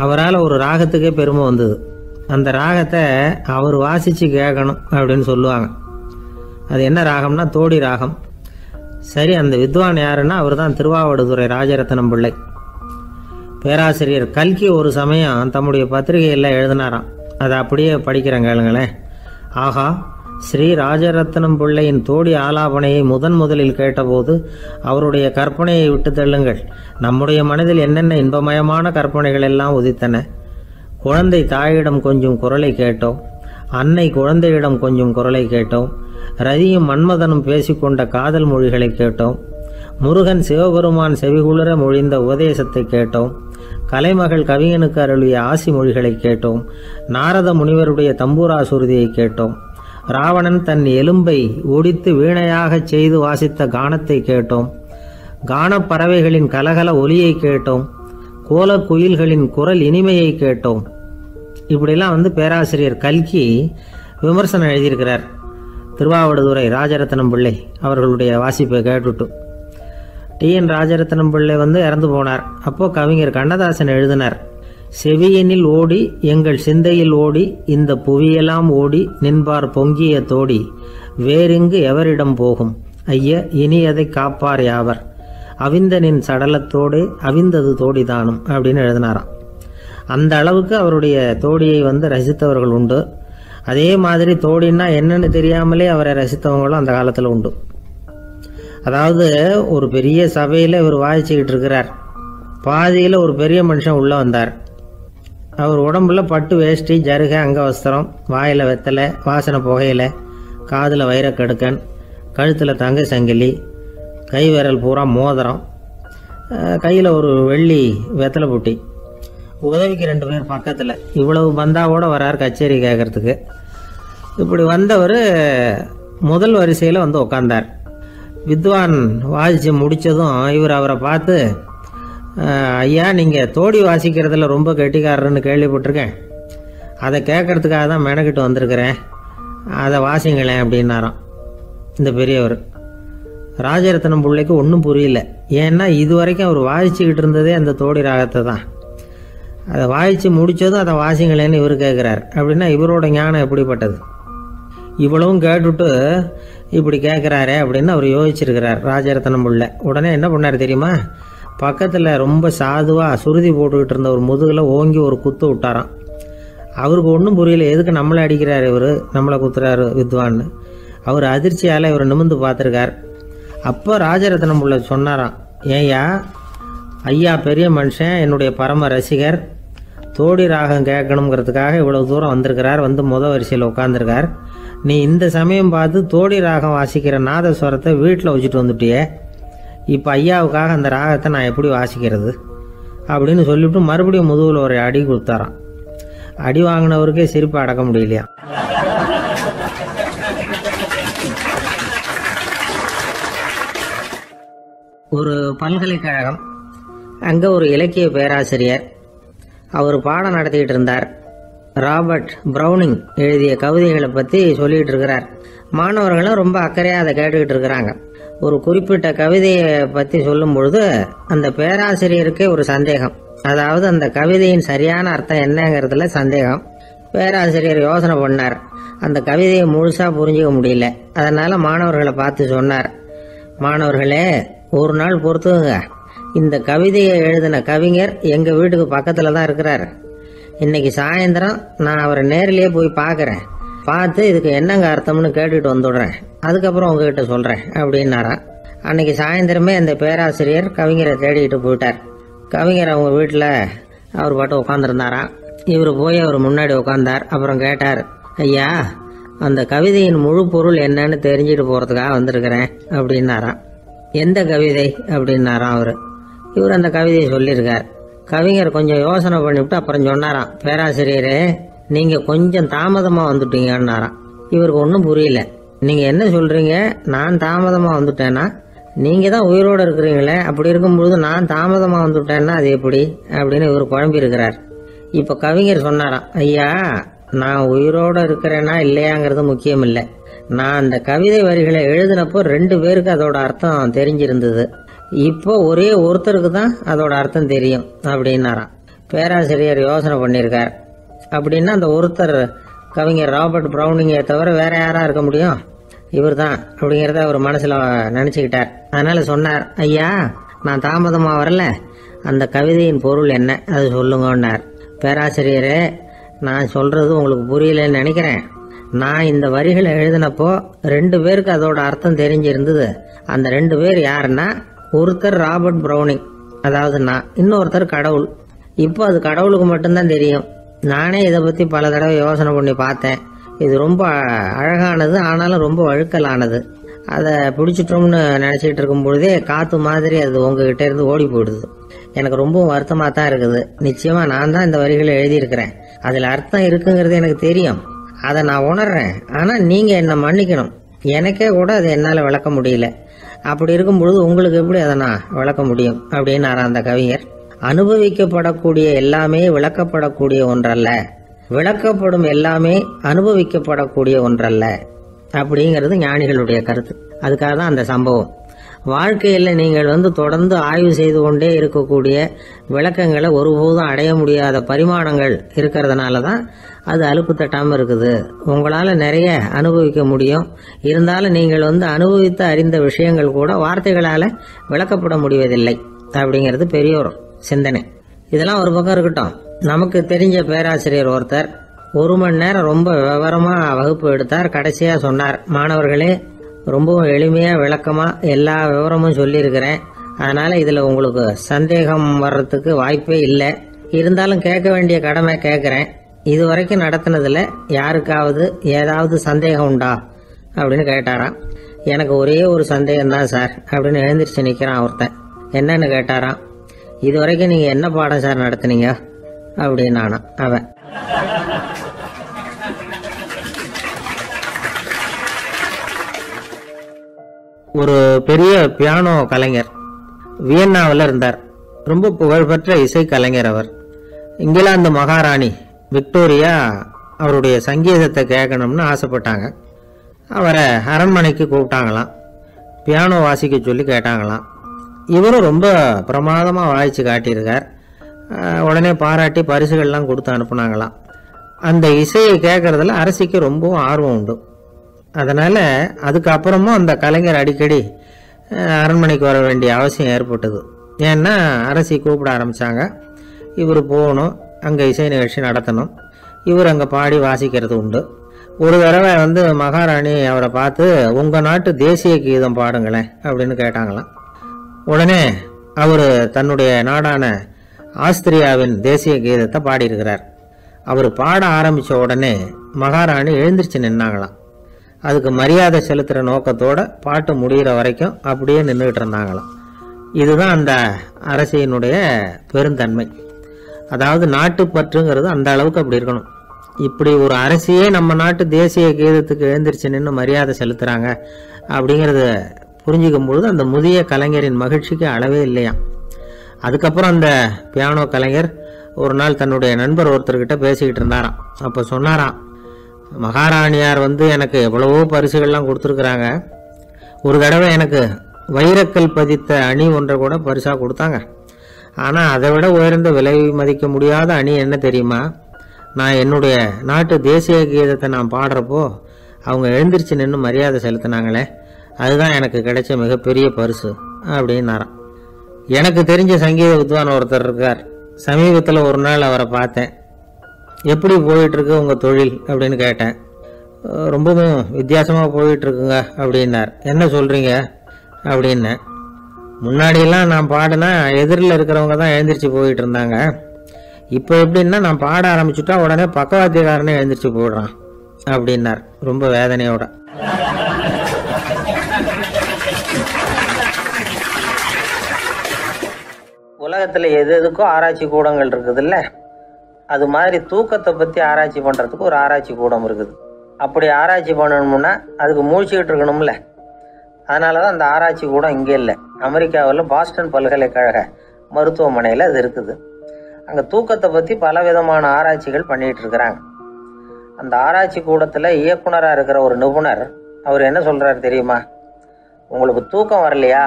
அவரால் ஒரு ராகத்துக்கே பெருமை வந்தது. அந்த ராகத்தை அவர் வாசித்து கேட்கணும் அப்படின்னு சொல்லுவாங்க. அது என்ன ராகம்னா தோடி ராகம். சரி, அந்த வித்வான் யாருன்னா அவர் தான் திருவாவடுதுறை ராஜரத்னம் பிள்ளை. பேராசிரியர் கல்கி ஒரு சமயம் தம்முடைய பத்திரிகையில் எழுதினாராம். அதை அப்படியே படிக்கிறேன் கேளுங்களேன். ஆகா, ஸ்ரீ ராஜரத்னம் பிள்ளையின் தோடி ஆலாபனையை முதலில் கேட்டபோது அவருடைய கற்பனையை விட்டு தள்ளுங்கள். நம்முடைய மனதில் என்னென்ன இன்பமயமான கற்பனைகள் எல்லாம் உதித்தன. குழந்தை தாயிடம் கொஞ்சம் குரலை கேட்டோம், அன்னை குழந்தையிடம் கொஞ்சம் குரலை கேட்டோம், ரதியும் மன்மதனும் பேசிக்கொண்ட காதல் மொழிகளை கேட்டோம், முருகன் சிவபெருமான் செவிகுளிர மொழிந்த உபதேசத்தை கேட்டோம், கலைமகள் கவிஞனுக்கு அருளிய ஆசி மொழிகளை கேட்டோம், நாரத முனிவருடைய தம்பூரா சுருதியை கேட்டோம், ராவணன் தன் எலும்பை ஒடித்து வீணையாகச் செய்து வாசித்த கானத்தை கேட்டோம், கானப்பறவைகளின் கலகல ஒலியை கேட்டோம், கோலக்குயில்களின் குரல் இனிமையை கேட்டோம். இப்படிலாம் பேராசிரியர் கல்கி விமர்சனம் எழுதியிருக்கிறார். திருவாவடுதுறை ராஜரத்னம் பிள்ளை அவர்களுடைய வாசிப்பை கேட்டுட்டு டி.என். ராஜரத்னம் பிள்ளை இறந்து போனார். அப்போது கவிஞர் கண்ணதாசன் எழுதினார், செவியனில் ஓடி எங்கள் சிந்தையில் ஓடி இந்த புவியெல்லாம் ஓடி நின்பார் பொங்கிய தோடி வேறிங்கு எவரிடம் போகும் ஐய இனி அதை காப்பார் யாவர் அவிந்தனின் சடலத்தோடு அவிந்தது தோடிதானும் அப்படின்னு எழுதினாராம். அந்த அளவுக்கு அவருடைய தோடியை ரசித்தவர்கள் உண்டு. அதே மாதிரி தோடின்னா என்னன்னு தெரியாமலே அவரை ரசித்தவங்களும் அந்த காலத்தில் உண்டு. அதாவது ஒரு பெரிய சபையில் இவர் வாசிச்சுக்கிட்டு இருக்கிறார். பாதியில் ஒரு பெரிய மனுஷன் உள்ளே வந்தார். அவர் உடம்புல பட்டு வேஷ்டி, ஜருகை, அங்கவஸ்திரம், வாயில் வெத்தலை, வாசனை புகையில, காதில் வைரக்கடுக்கன், கழுத்தில் தங்க சங்கிலி, கை விரல் பூரா மோதிரம், கையில் ஒரு வெள்ளி வெத்தலை புட்டி, உதவிக்கு 2 பேர் பக்கத்தில். இவ்வளவு பந்தாவோட வரார் கச்சேரி கேட்கறதுக்கு. இப்படி வந்தவர் முதல் வரிசையில் உட்கார்ந்தார். வித்வான் வாசித்து முடித்ததும் இவர் அவரை பார்த்து, ஐயா, நீங்கள் தோடி வாசிக்கிறதுல ரொம்ப கெட்டிக்காரர்னு கேள்விப்பட்டிருக்கேன், அதை கேட்கறதுக்காக தான் மெனக்கிட்டு வந்திருக்கிறேன், அதை வாசிங்களேன் அப்படின்னாராம் இந்த பெரியவர். ராஜரத்னம் பிள்ளைக்கு ஒன்றும் புரியல. ஏன்னா இது வரைக்கும் அவர் வாசிச்சுக்கிட்டு இருந்ததே அந்த தோடி ராகத்தை தான். அதை வாய்ச்சி முடித்ததும் அதை வாசிங்களேன்னு இவர் கேட்குறார். அப்படின்னா இவரோட ஞானம் எப்படிப்பட்டது? இவ்வளவும் கேட்டுட்டு இப்படி கேட்குறாரே அப்படின்னு அவர் யோசிச்சிருக்கிறார் ராஜரத்னம் உள்ள. உடனே என்ன பண்ணார் தெரியுமா? பக்கத்தில் ரொம்ப சாதுவாக சுருதி போட்டுக்கிட்டு இருந்த ஒரு முதுகில் ஓங்கி ஒரு குத்து விட்டாராம். அவருக்கு ஒன்றும் புரியல, எதுக்கு நம்மளை அடிக்கிறார் இவர், நம்மளை குத்துறாரு வித்வான்னு. அவர் அதிர்ச்சியால் இவர் நிமிர்ந்து பார்த்துருக்கார். அப்போ ராஜரத்னம் உள்ள சொன்னாராம், ஏய்யா ஐயா பெரிய மனுஷன், என்னுடைய பரம ரசிகர், தோடி ராகம் கேட்கணுங்கிறதுக்காக இவ்வளோ தூரம் வந்திருக்கிறார், வந்து வரிசையில் உட்காந்துருக்கார். நீ இந்த சமயம் பார்த்து தோடி ராகம் வாசிக்கிற நாதஸ்வரத்தை வீட்டில் வச்சுட்டு வந்துட்டியே, இப்போ ஐயாவுக்காக அந்த ராகத்தை நான் எப்படி வாசிக்கிறது அப்படின்னு சொல்லிவிட்டு மறுபடியும் முதுகில் ஒரு அடி கொடுத்தாராம். அடி வாங்கினவருக்கே சிரிப்பு அடக்க முடியலையா. ஒரு பல்கலைக்கழகம், அங்கே ஒரு இலக்கிய பேராசிரியர், அவர் பாடம் நடத்திக்கிட்டு இருந்தார். ராபர்ட் ப்ரௌனிங் எழுதிய கவிதைகளை பற்றி சொல்லிகிட்டு இருக்கிறார். மாணவர்களும் ரொம்ப அக்கறையாக அதை கேட்டுக்கிட்டு இருக்கிறாங்க. ஒரு குறிப்பிட்ட கவிதையை பற்றி சொல்லும் பொழுது அந்த பேராசிரியருக்கே ஒரு சந்தேகம். அதாவது அந்த கவிதையின் சரியான அர்த்தம் என்னங்கிறதுல சந்தேகம். பேராசிரியர் யோசனை பண்ணார். அந்த கவிதையை முழுசாக புரிஞ்சிக்க முடியல. அதனால் மாணவர்களை பார்த்து சொன்னார், மாணவர்களே ஒரு நாள் பொறுத்துங்க, இந்த கவிதையை எழுதின கவிஞர் எங்கள் வீட்டுக்கு பக்கத்தில் தான் இருக்கிறார். இன்னைக்கு சாயந்தரம் நான் அவரை நேரிலேயே போய் பார்க்குறேன், பார்த்து இதுக்கு என்னங்க அர்த்தம்னு கேட்டுட்டு வந்துடுறேன், அதுக்கப்புறம் உங்ககிட்ட சொல்கிறேன் அப்படின்னாராம். அன்னைக்கு சாயந்தரமே அந்த பேராசிரியர் கவிஞரை தேடிக்கிட்டு போயிட்டார். கவிஞர் அவங்க வீட்டில் அவர் பாட்டு உட்காந்துருந்தாராம். இவர் போய் அவர் முன்னாடி உட்காந்தார். அப்புறம் கேட்டார், ஐயா அந்த கவிதையின் முழு பொருள் என்னன்னு தெரிஞ்சுட்டு போகிறதுக்காக வந்திருக்கிறேன் அப்படின்னாராம். எந்த கவிதை அப்படின்னாராம் அவர். இவர் அந்த கவிதையை சொல்லியிருக்கார். கவிஞர் கொஞ்சம் யோசனை பண்ணிவிட்டு அப்புறம் சொன்னாராம், பேராசிரியரே நீங்கள் கொஞ்சம் தாமதமாக வந்துட்டீங்கன்னாராம். இவருக்கு ஒன்றும் புரியல. நீங்கள் என்ன சொல்கிறீங்க, நான் தாமதமாக வந்துட்டேன்னா? நீங்கள் தான் உயிரோடு இருக்கிறீங்களே, அப்படி இருக்கும்பொழுது நான் தாமதமாக வந்துட்டேன்னா அது எப்படி அப்படின்னு இவர் குழம்பி இருக்கிறார். இப்போ கவிஞர் சொன்னாராம், ஐயா நான் உயிரோடு இருக்கிறேன்னா இல்லையாங்கிறது முக்கியம் இல்லை, நான் அந்த கவிதை வரிகளை எழுதினப்போ 2 பேருக்கு அதோட அர்த்தம் தெரிஞ்சிருந்தது, இப்போ ஒரே ஒருத்தருக்கு தான் அதோட அர்த்தம் தெரியும் அப்படின்னாராம். பேராசிரியர் யோசனை பண்ணியிருக்கார். அப்படின்னா அந்த ஒருத்தர் கவிஞர் ராபர்ட் ப்ரௌனிங்கை தவிர வேற யாரா இருக்க முடியும்? இவர் தான் அப்படிங்கிறத அவர் மனசில் நினச்சிக்கிட்டார். அதனால சொன்னார், ஐயா நான் தாமதமாக வரல, அந்த கவிதையின் பொருள் என்ன அது சொல்லுங்கன்னார். பேராசிரியரே நான் சொல்றது உங்களுக்கு புரியலன்னு நினைக்கிறேன். நான் இந்த வரிகளை எழுதினப்போ 2 பேருக்கு அதோட அர்த்தம் தெரிஞ்சிருந்தது. அந்த 2 பேர் யாருன்னா, ஒருத்தர் ராபர்ட் ப்ரௌனிங், அதாவது நான், இன்னொருத்தர் கடவுள். இப்போ அது கடவுளுக்கு மட்டும்தான் தெரியும். நானே இதை பற்றி பல தடவை யோசனை பண்ணி பார்த்தேன். இது ரொம்ப அழகானது, ஆனாலும் ரொம்ப வழுக்கலானது. அதை பிடிச்சிட்டோம்னு நினச்சிக்கிட்டு இருக்கும் பொழுதே காற்று மாதிரி அது உங்ககிட்ட இருந்து ஓடி போயிடுது. எனக்கு ரொம்பவும் வருத்தமாக தான் இருக்குது. நிச்சயமாக நான் தான் இந்த வரிகளை எழுதியிருக்கிறேன், அதில் அர்த்தம் இருக்குங்கிறது எனக்கு தெரியும், அதை நான் உணர்றேன். ஆனால் நீங்கள் என்னை மன்னிக்கணும், எனக்கே கூட அதை என்னால் விளக்க முடியல. அப்படி இருக்கும் பொழுது உங்களுக்கு எப்படி அதை நான் விளக்க முடியும் அப்படின்னாரா அந்த கவிஞர். அனுபவிக்கப்படக்கூடிய எல்லாமே விளக்கப்படக்கூடிய ஒன்றல்ல, விளக்கப்படும் எல்லாமே அனுபவிக்கப்படக்கூடிய ஒன்றல்ல அப்படிங்கிறது ஞானிகளுடைய கருத்து. அதுக்காக தான் அந்த சம்பவம். வாழ்க்கையில் நீங்கள் தொடர்ந்து ஆய்வு செய்து கொண்டே இருக்கக்கூடிய விளக்கங்களை ஒருபோதும் அடைய முடியாத பரிமாணங்கள் இருக்கிறதுனால தான் அது அலுப்பு தட்டாமல் இருக்குது. உங்களால் நிறைய அனுபவிக்க முடியும், இருந்தாலும் நீங்கள் அனுபவித்து அறிந்த விஷயங்கள் கூட வார்த்தைகளால் விளக்கப்பட முடிவதில்லை அப்படிங்கிறது பெரியோர் சிந்தனை. இதெல்லாம் ஒரு பக்கம் இருக்கட்டும். நமக்கு தெரிஞ்ச பேராசிரியர் ஒருத்தர் 1 மணி நேரம் ரொம்ப விவரமாக வகுப்பு எடுத்தார். கடைசியாக சொன்னார், மாணவர்களே ரொம்பவும் எளிமையாக விளக்கமாக எல்லா விவரமும் சொல்லியிருக்கிறேன், அதனால் இதில் உங்களுக்கு சந்தேகம் வர்றதுக்கு வாய்ப்பே இல்லை, இருந்தாலும் கேட்க வேண்டிய கடமை கேட்குறேன். இது வரைக்கும் நடத்தினதில் யாருக்காவது ஏதாவது சந்தேகம் உண்டா அப்படின்னு கேட்டாராம். எனக்கு ஒரே ஒரு சந்தேகம் தான் சார் அப்படின்னு எழுந்திரிச்சு நிற்கிறான் ஒருத்தன். என்னன்னு கேட்டாராம். இது வரைக்கும் நீங்கள் என்ன பாடம் சார் நடத்துனீங்க அப்படின்னானா அவன். ஒரு பெரிய பியானோ கலைஞர் வியன்னாவில் இருந்தார். ரொம்ப புகழ்பெற்ற இசை கலைஞர் அவர். இங்கிலாந்து மகாராணி விக்டோரியா அவருடைய சங்கீதத்தை கேட்கணும்னு ஆசைப்பட்டாங்க. அவரை அரண்மனைக்கு கூப்பிட்டாங்களாம். பியானோ வாசிக்க சொல்லி கேட்டாங்களாம். இவரும் ரொம்ப பிரமாதமாக வாய்ச்சி காட்டியிருக்கார். உடனே பாராட்டி பரிசுகள்லாம் கொடுத்து அனுப்புனாங்களாம். அந்த இசையை கேட்குறதுல அரசிக்கு ரொம்பவும் ஆர்வம் உண்டு. அதனால் அதுக்கப்புறமும் அந்த கலைஞர் அடிக்கடி அரண்மனைக்கு வர வேண்டிய அவசியம் ஏற்பட்டது. ஏன்னா அரசி கூப்பிட ஆரம்பித்தாங்க. இவர் போகணும், அங்கே இசை நிகழ்ச்சி நடத்தணும், இவர் அங்கே பாடி வாசிக்கிறது உண்டு. ஒரு தடவை மகாராணி அவரை பார்த்து உங்கள் நாட்டு தேசிய கீதம் பாடுங்களேன் அப்படின்னு கேட்டாங்களாம். உடனே அவர் தன்னுடைய நாடான ஆஸ்திரியாவின் தேசிய கீதத்தை பாடியிருக்கிறார். அவர் பாட ஆரம்பித்த உடனே மகாராணி எழுந்திரிச்சு நின்னாங்களாம். அதுக்கு மரியாதை செலுத்துகிற நோக்கத்தோடு பாட்டு முடிகிற வரைக்கும் அப்படியே நின்றுட்டு இருந்தாங்களாம். இதுதான் அந்த அரசியினுடைய பெருந்தன்மை. அதாவது நாட்டுப்பற்றுங்கிறது அந்த அளவுக்கு அப்படி இருக்கணும். இப்படி ஒரு அரசியே நம்ம நாட்டு தேசிய கீதத்துக்கு எழுந்திரிச்சு நின்று மரியாதை செலுத்துகிறாங்க அப்படிங்கிறத புரிஞ்சிக்கும் பொழுது அந்த முதிய கலைஞரின் மகிழ்ச்சிக்கு அளவே இல்லையாம். அதுக்கப்புறம் அந்த பியானோ கலைஞர் ஒரு நாள் தன்னுடைய நண்பர் ஒருத்தர்கிட்ட பேசிக்கிட்டு இருந்தாராம். அப்போ சொன்னாராம், மகாராணியார் எனக்கு எவ்வளவோ பரிசுகள்லாம் கொடுத்துருக்குறாங்க. ஒரு தடவை எனக்கு வைரக்கல் பதித்த அணி ஒன்றை கூட பரிசாக கொடுத்தாங்க. ஆனால் அதை விட உயர்ந்த விலை மதிக்க முடியாத அணி என்ன தெரியுமா? நான் என்னுடைய நாட்டு தேசிய கீதத்தை நான் பாடுறப்போ அவங்க எழுந்திரிச்சு நின்று மரியாதை செலுத்தினாங்களே, அதுதான் எனக்கு கிடைச்ச மிகப்பெரிய பரிசு அப்படின்னாராம். எனக்கு தெரிஞ்ச சங்கீத வித்வான் ஒருத்தர் இருக்கார். சமீபத்தில் ஒரு நாள் அவரை பார்த்தேன். எப்படி போயிட்டுருக்கு உங்கள் தொழில் அப்படின்னு கேட்டேன். ரொம்பவும் வித்தியாசமாக போயிட்டுருக்குங்க அப்படின்னார். என்ன சொல்கிறீங்க அப்படின்னேன். முன்னாடியெல்லாம் நான் பாடினா எதிரில் இருக்கிறவங்க தான் எழுந்திரிச்சு போயிட்டு இருந்தாங்க. இப்போ எப்படின்னா நான் பாட ஆரம்பிச்சுட்டா உடனே பக்கவாத்தியக்காரனே எழுந்திரிச்சு போயிடுறான் அப்படின்னார் ரொம்ப வேதனையோட. உலகத்தில் எது எதுக்கும் ஆராய்ச்சி கூடங்கள் இருக்குதுல்ல, அது மாதிரி தூக்கத்தை பற்றி ஆராய்ச்சி பண்ணுறதுக்கு ஒரு ஆராய்ச்சி கூடம் இருக்குது. அப்படி ஆராய்ச்சி பண்ணணும்னா அதுக்கு மூழ்கிக்கிட்டு இருக்கணும்ல. அதனால தான் அந்த ஆராய்ச்சி கூடம் இங்கே இல்லை. அமெரிக்காவில் பாஸ்டன் பல்கலைக்கழக மருத்துவமனையில் அது இருக்குது. அங்கே தூக்கத்தை பற்றி பல விதமான ஆராய்ச்சிகள் பண்ணிகிட்டு இருக்கிறாங்க. அந்த ஆராய்ச்சி கூடத்தில் இயக்குனராக இருக்கிற ஒரு நிபுணர் அவர் என்ன சொல்கிறார் தெரியுமா? உங்களுக்கு தூக்கம் வரலையா,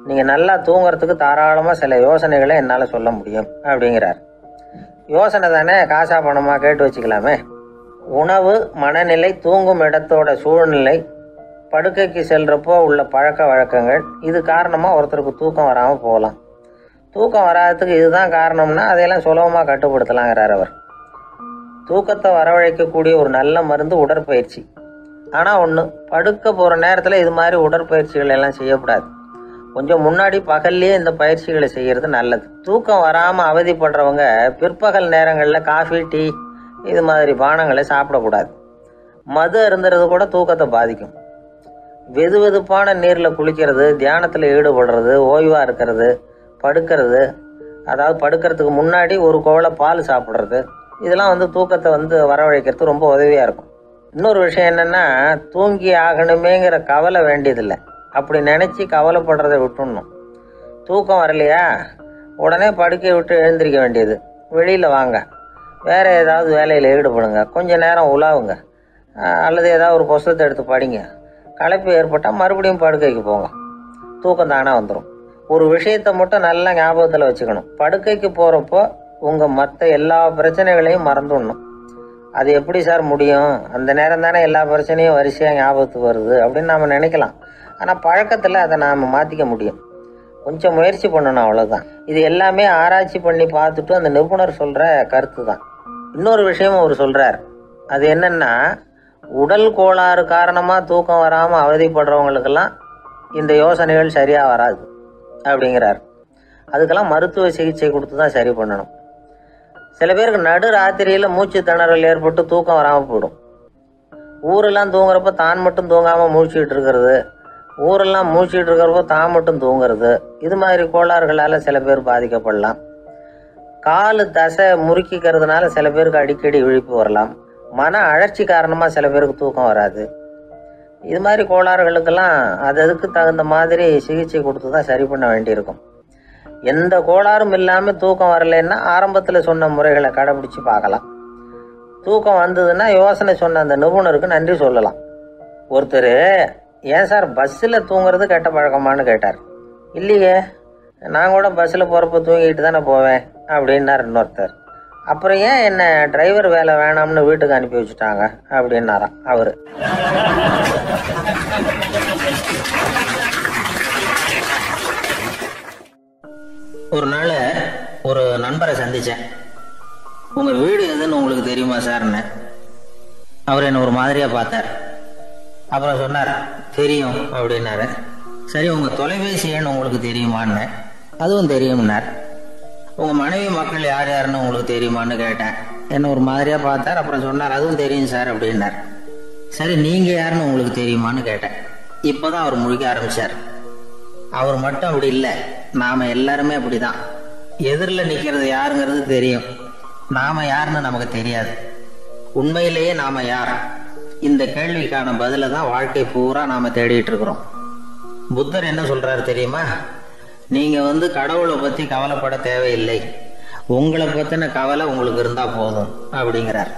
நீங்கள் நல்லா தூங்குறதுக்கு தாராளமாக சில யோசனைகளை என்னால் சொல்ல முடியும் அப்படிங்கிறார். யோசனை தானே, காசா பணமாக கேட்டு வச்சுக்கலாமே. உணவு, மனநிலை, தூங்கும் இடத்தோட சூழ்நிலை, படுக்கைக்கு செல்கிறப்போ உள்ள பழக்க வழக்கங்கள், இது காரணமாக ஒருத்தருக்கு தூக்கம் வராமல் போகலாம். தூக்கம் வராததுக்கு இதுதான் காரணம்னா அதையெல்லாம் சுலபமாக கட்டுப்படுத்தலாங்கிறார் அவர். தூக்கத்தை வரவழைக்கக்கூடிய ஒரு நல்ல மருந்து உடற்பயிற்சி. ஆனால் ஒன்று, படுக்க போகிற நேரத்தில் இது மாதிரி உடற்பயிற்சிகள் எல்லாம் செய்யக்கூடாது. கொஞ்சம் முன்னாடி பகல்லையே இந்த பயிற்சிகளை செய்கிறது நல்லது. தூக்கம் வராமல் அவதிப்படுறவங்க பிற்பகல் நேரங்களில் காஃபி, டீ இது மாதிரி பானங்களை சாப்பிடக்கூடாது. மது அருந்துறது கூட தூக்கத்தை பாதிக்கும். வெது வெதுப்பான நீரில் குளிக்கிறது, தியானத்தில் ஈடுபடுறது, ஓய்வாக இருக்கிறது, படுக்கிறது, அதாவது படுக்கிறதுக்கு முன்னாடி ஒரு கோவலை பால் சாப்பிட்றது, இதெல்லாம் தூக்கத்தை வரவழைக்கிறது ரொம்ப உதவியாக இருக்கும். இன்னொரு விஷயம் என்னென்னா, தூங்கி ஆகணுமேங்கிற கவலை வேண்டியதில்லை. அப்படி நினச்சி கவலைப்படுறதை விட்டுடணும். தூக்கம் வரலையா, உடனே படுக்கையை விட்டு எழுந்திரிக்க வேண்டியது. வெளியில் வாங்க, வேறு ஏதாவது வேலையில் ஈடுபடுங்க, கொஞ்சம் நேரம் உலாவுங்க, அல்லது ஏதாவது ஒரு புஸ்தகத்தை எடுத்து படிங்க. களைப்பு ஏற்பட்டால் மறுபடியும் படுக்கைக்கு போங்க. தூக்கம் தானே வந்துடும். ஒரு விஷயத்தை மட்டும் நல்லா ஞாபகத்தில் வச்சுக்கணும். படுக்கைக்கு போகிறப்போ உங்கள் மற்ற எல்லா பிரச்சனைகளையும் மறந்துடணும். அது எப்படி சார் முடியும்? அந்த நேரம் தானே எல்லா பிரச்சனையும் வரிசையாக ஞாபகத்துக்கு வருது அப்படின்னு நாம் நினைக்கலாம். ஆனால் பழக்கத்தில் அதை நாம் மாற்றிக்க முடியும். கொஞ்சம் முயற்சி பண்ணணும், அவ்வளோதான். இது எல்லாமே ஆராய்ச்சி பண்ணி பார்த்துட்டு அந்த நிபுணர் சொல்கிற கருத்து தான். இன்னொரு விஷயமும் அவர் சொல்கிறார். அது என்னென்னா, உடல் கோளாறு காரணமாக தூக்கம் வராமல் அவதிப்படுறவங்களுக்கெல்லாம் இந்த யோசனைகள் சரியாக வராது அப்படிங்கிறார். அதுக்கெல்லாம் மருத்துவ சிகிச்சை கொடுத்து தான் சரி பண்ணணும். சில பேருக்கு நடு ராத்திரியில் மூச்சு திணறல் ஏற்பட்டு தூக்கம் வராமல் போயிடும். ஊரெல்லாம் தூங்குறப்ப தான் மட்டும் தூங்காமல் மூழ்கிட்டு இருக்கிறது, ஊரெல்லாம் மூழ்கிட்டு இருக்கிறப்போ தான் மட்டும் தூங்குறது, இது மாதிரி கோளாறுகளால் சில பேர் பாதிக்கப்படலாம். கால் தசை முறுக்கிக்கிறதுனால சில பேருக்கு அடிக்கடி விழிப்பு வரலாம். மன அழற்சி காரணமாக சில பேருக்கு தூக்கம் வராது. இது மாதிரி கோளாறுகளுக்கெல்லாம் அதுக்கு தகுந்த மாதிரி சிகிச்சை கொடுத்து தான் சரி பண்ண வேண்டியிருக்கும். எந்த கோளாறும் இல்லாமல் தூக்கம் வரலைன்னா ஆரம்பத்தில் சொன்ன முறைகளை கடைபிடிச்சி பார்க்கலாம். தூக்கம் வந்ததுன்னா யோசனை சொன்ன அந்த நிபுணருக்கு நன்றி சொல்லலாம். ஒருத்தர், ஏன் சார் பஸ்ஸில் தூங்குறது கெட்ட பழக்கமானு கேட்டார். இல்லையே, நான் கூட பஸ்ஸில் போகிறப்ப தூங்கிட்டு தானே போவேன் அப்படின்னார் இன்னொருத்தர். அப்புறம் ஏன் என்ன டிரைவர் வேலை வேணாம்னு வீட்டுக்கு அனுப்பி வச்சுட்டாங்க அப்படின்னாராம் அவரு. ஒரு நாள் ஒரு நண்பரை சந்திச்சேன். உங்க வீடு எதுன்னு உங்களுக்கு தெரியுமா சார்ன்னு. அவர் என்ன ஒரு மாதிரியா பார்த்தார். அப்புறம் சொன்னார் தெரியும் அப்படின்னாரு. சரி உங்க தொலைபேசி எண் உங்களுக்கு தெரியுமான்னு. அதுவும் தெரியும்னார். உங்க மனைவி மக்கள் யார் யாருன்னு உங்களுக்கு தெரியுமான்னு கேட்டேன். என்ன ஒரு மாதிரியா பார்த்தார். அப்புறம் சொன்னார் அதுவும் தெரியும் சார் அப்படின்னார். சரி நீங்க யாருன்னு உங்களுக்கு தெரியுமான்னு கேட்டேன். இப்பதான் அவர் முழிக்க ஆரம்பிச்சார். அவர் மட்டும் அப்படி இல்லை, நாம எல்லாருமே அப்படிதான். எதிரில் நிக்கிறது யாருங்கிறது தெரியும், நாம யாருன்னு நமக்கு தெரியாது. உண்மையிலேயே நாம யார்? இந்த கேள்விக்கான பதில தான் வாழ்க்கை பூரா நாம தேடிட்டு இருக்கிறோம். புத்தர் என்ன சொல்றாரு தெரியுமா? நீங்க கடவுளை பத்தி கவலைப்பட தேவையில்லை, உங்களை பத்தின கவலை உங்களுக்கு இருந்தா போதும் அப்படிங்கிறார்.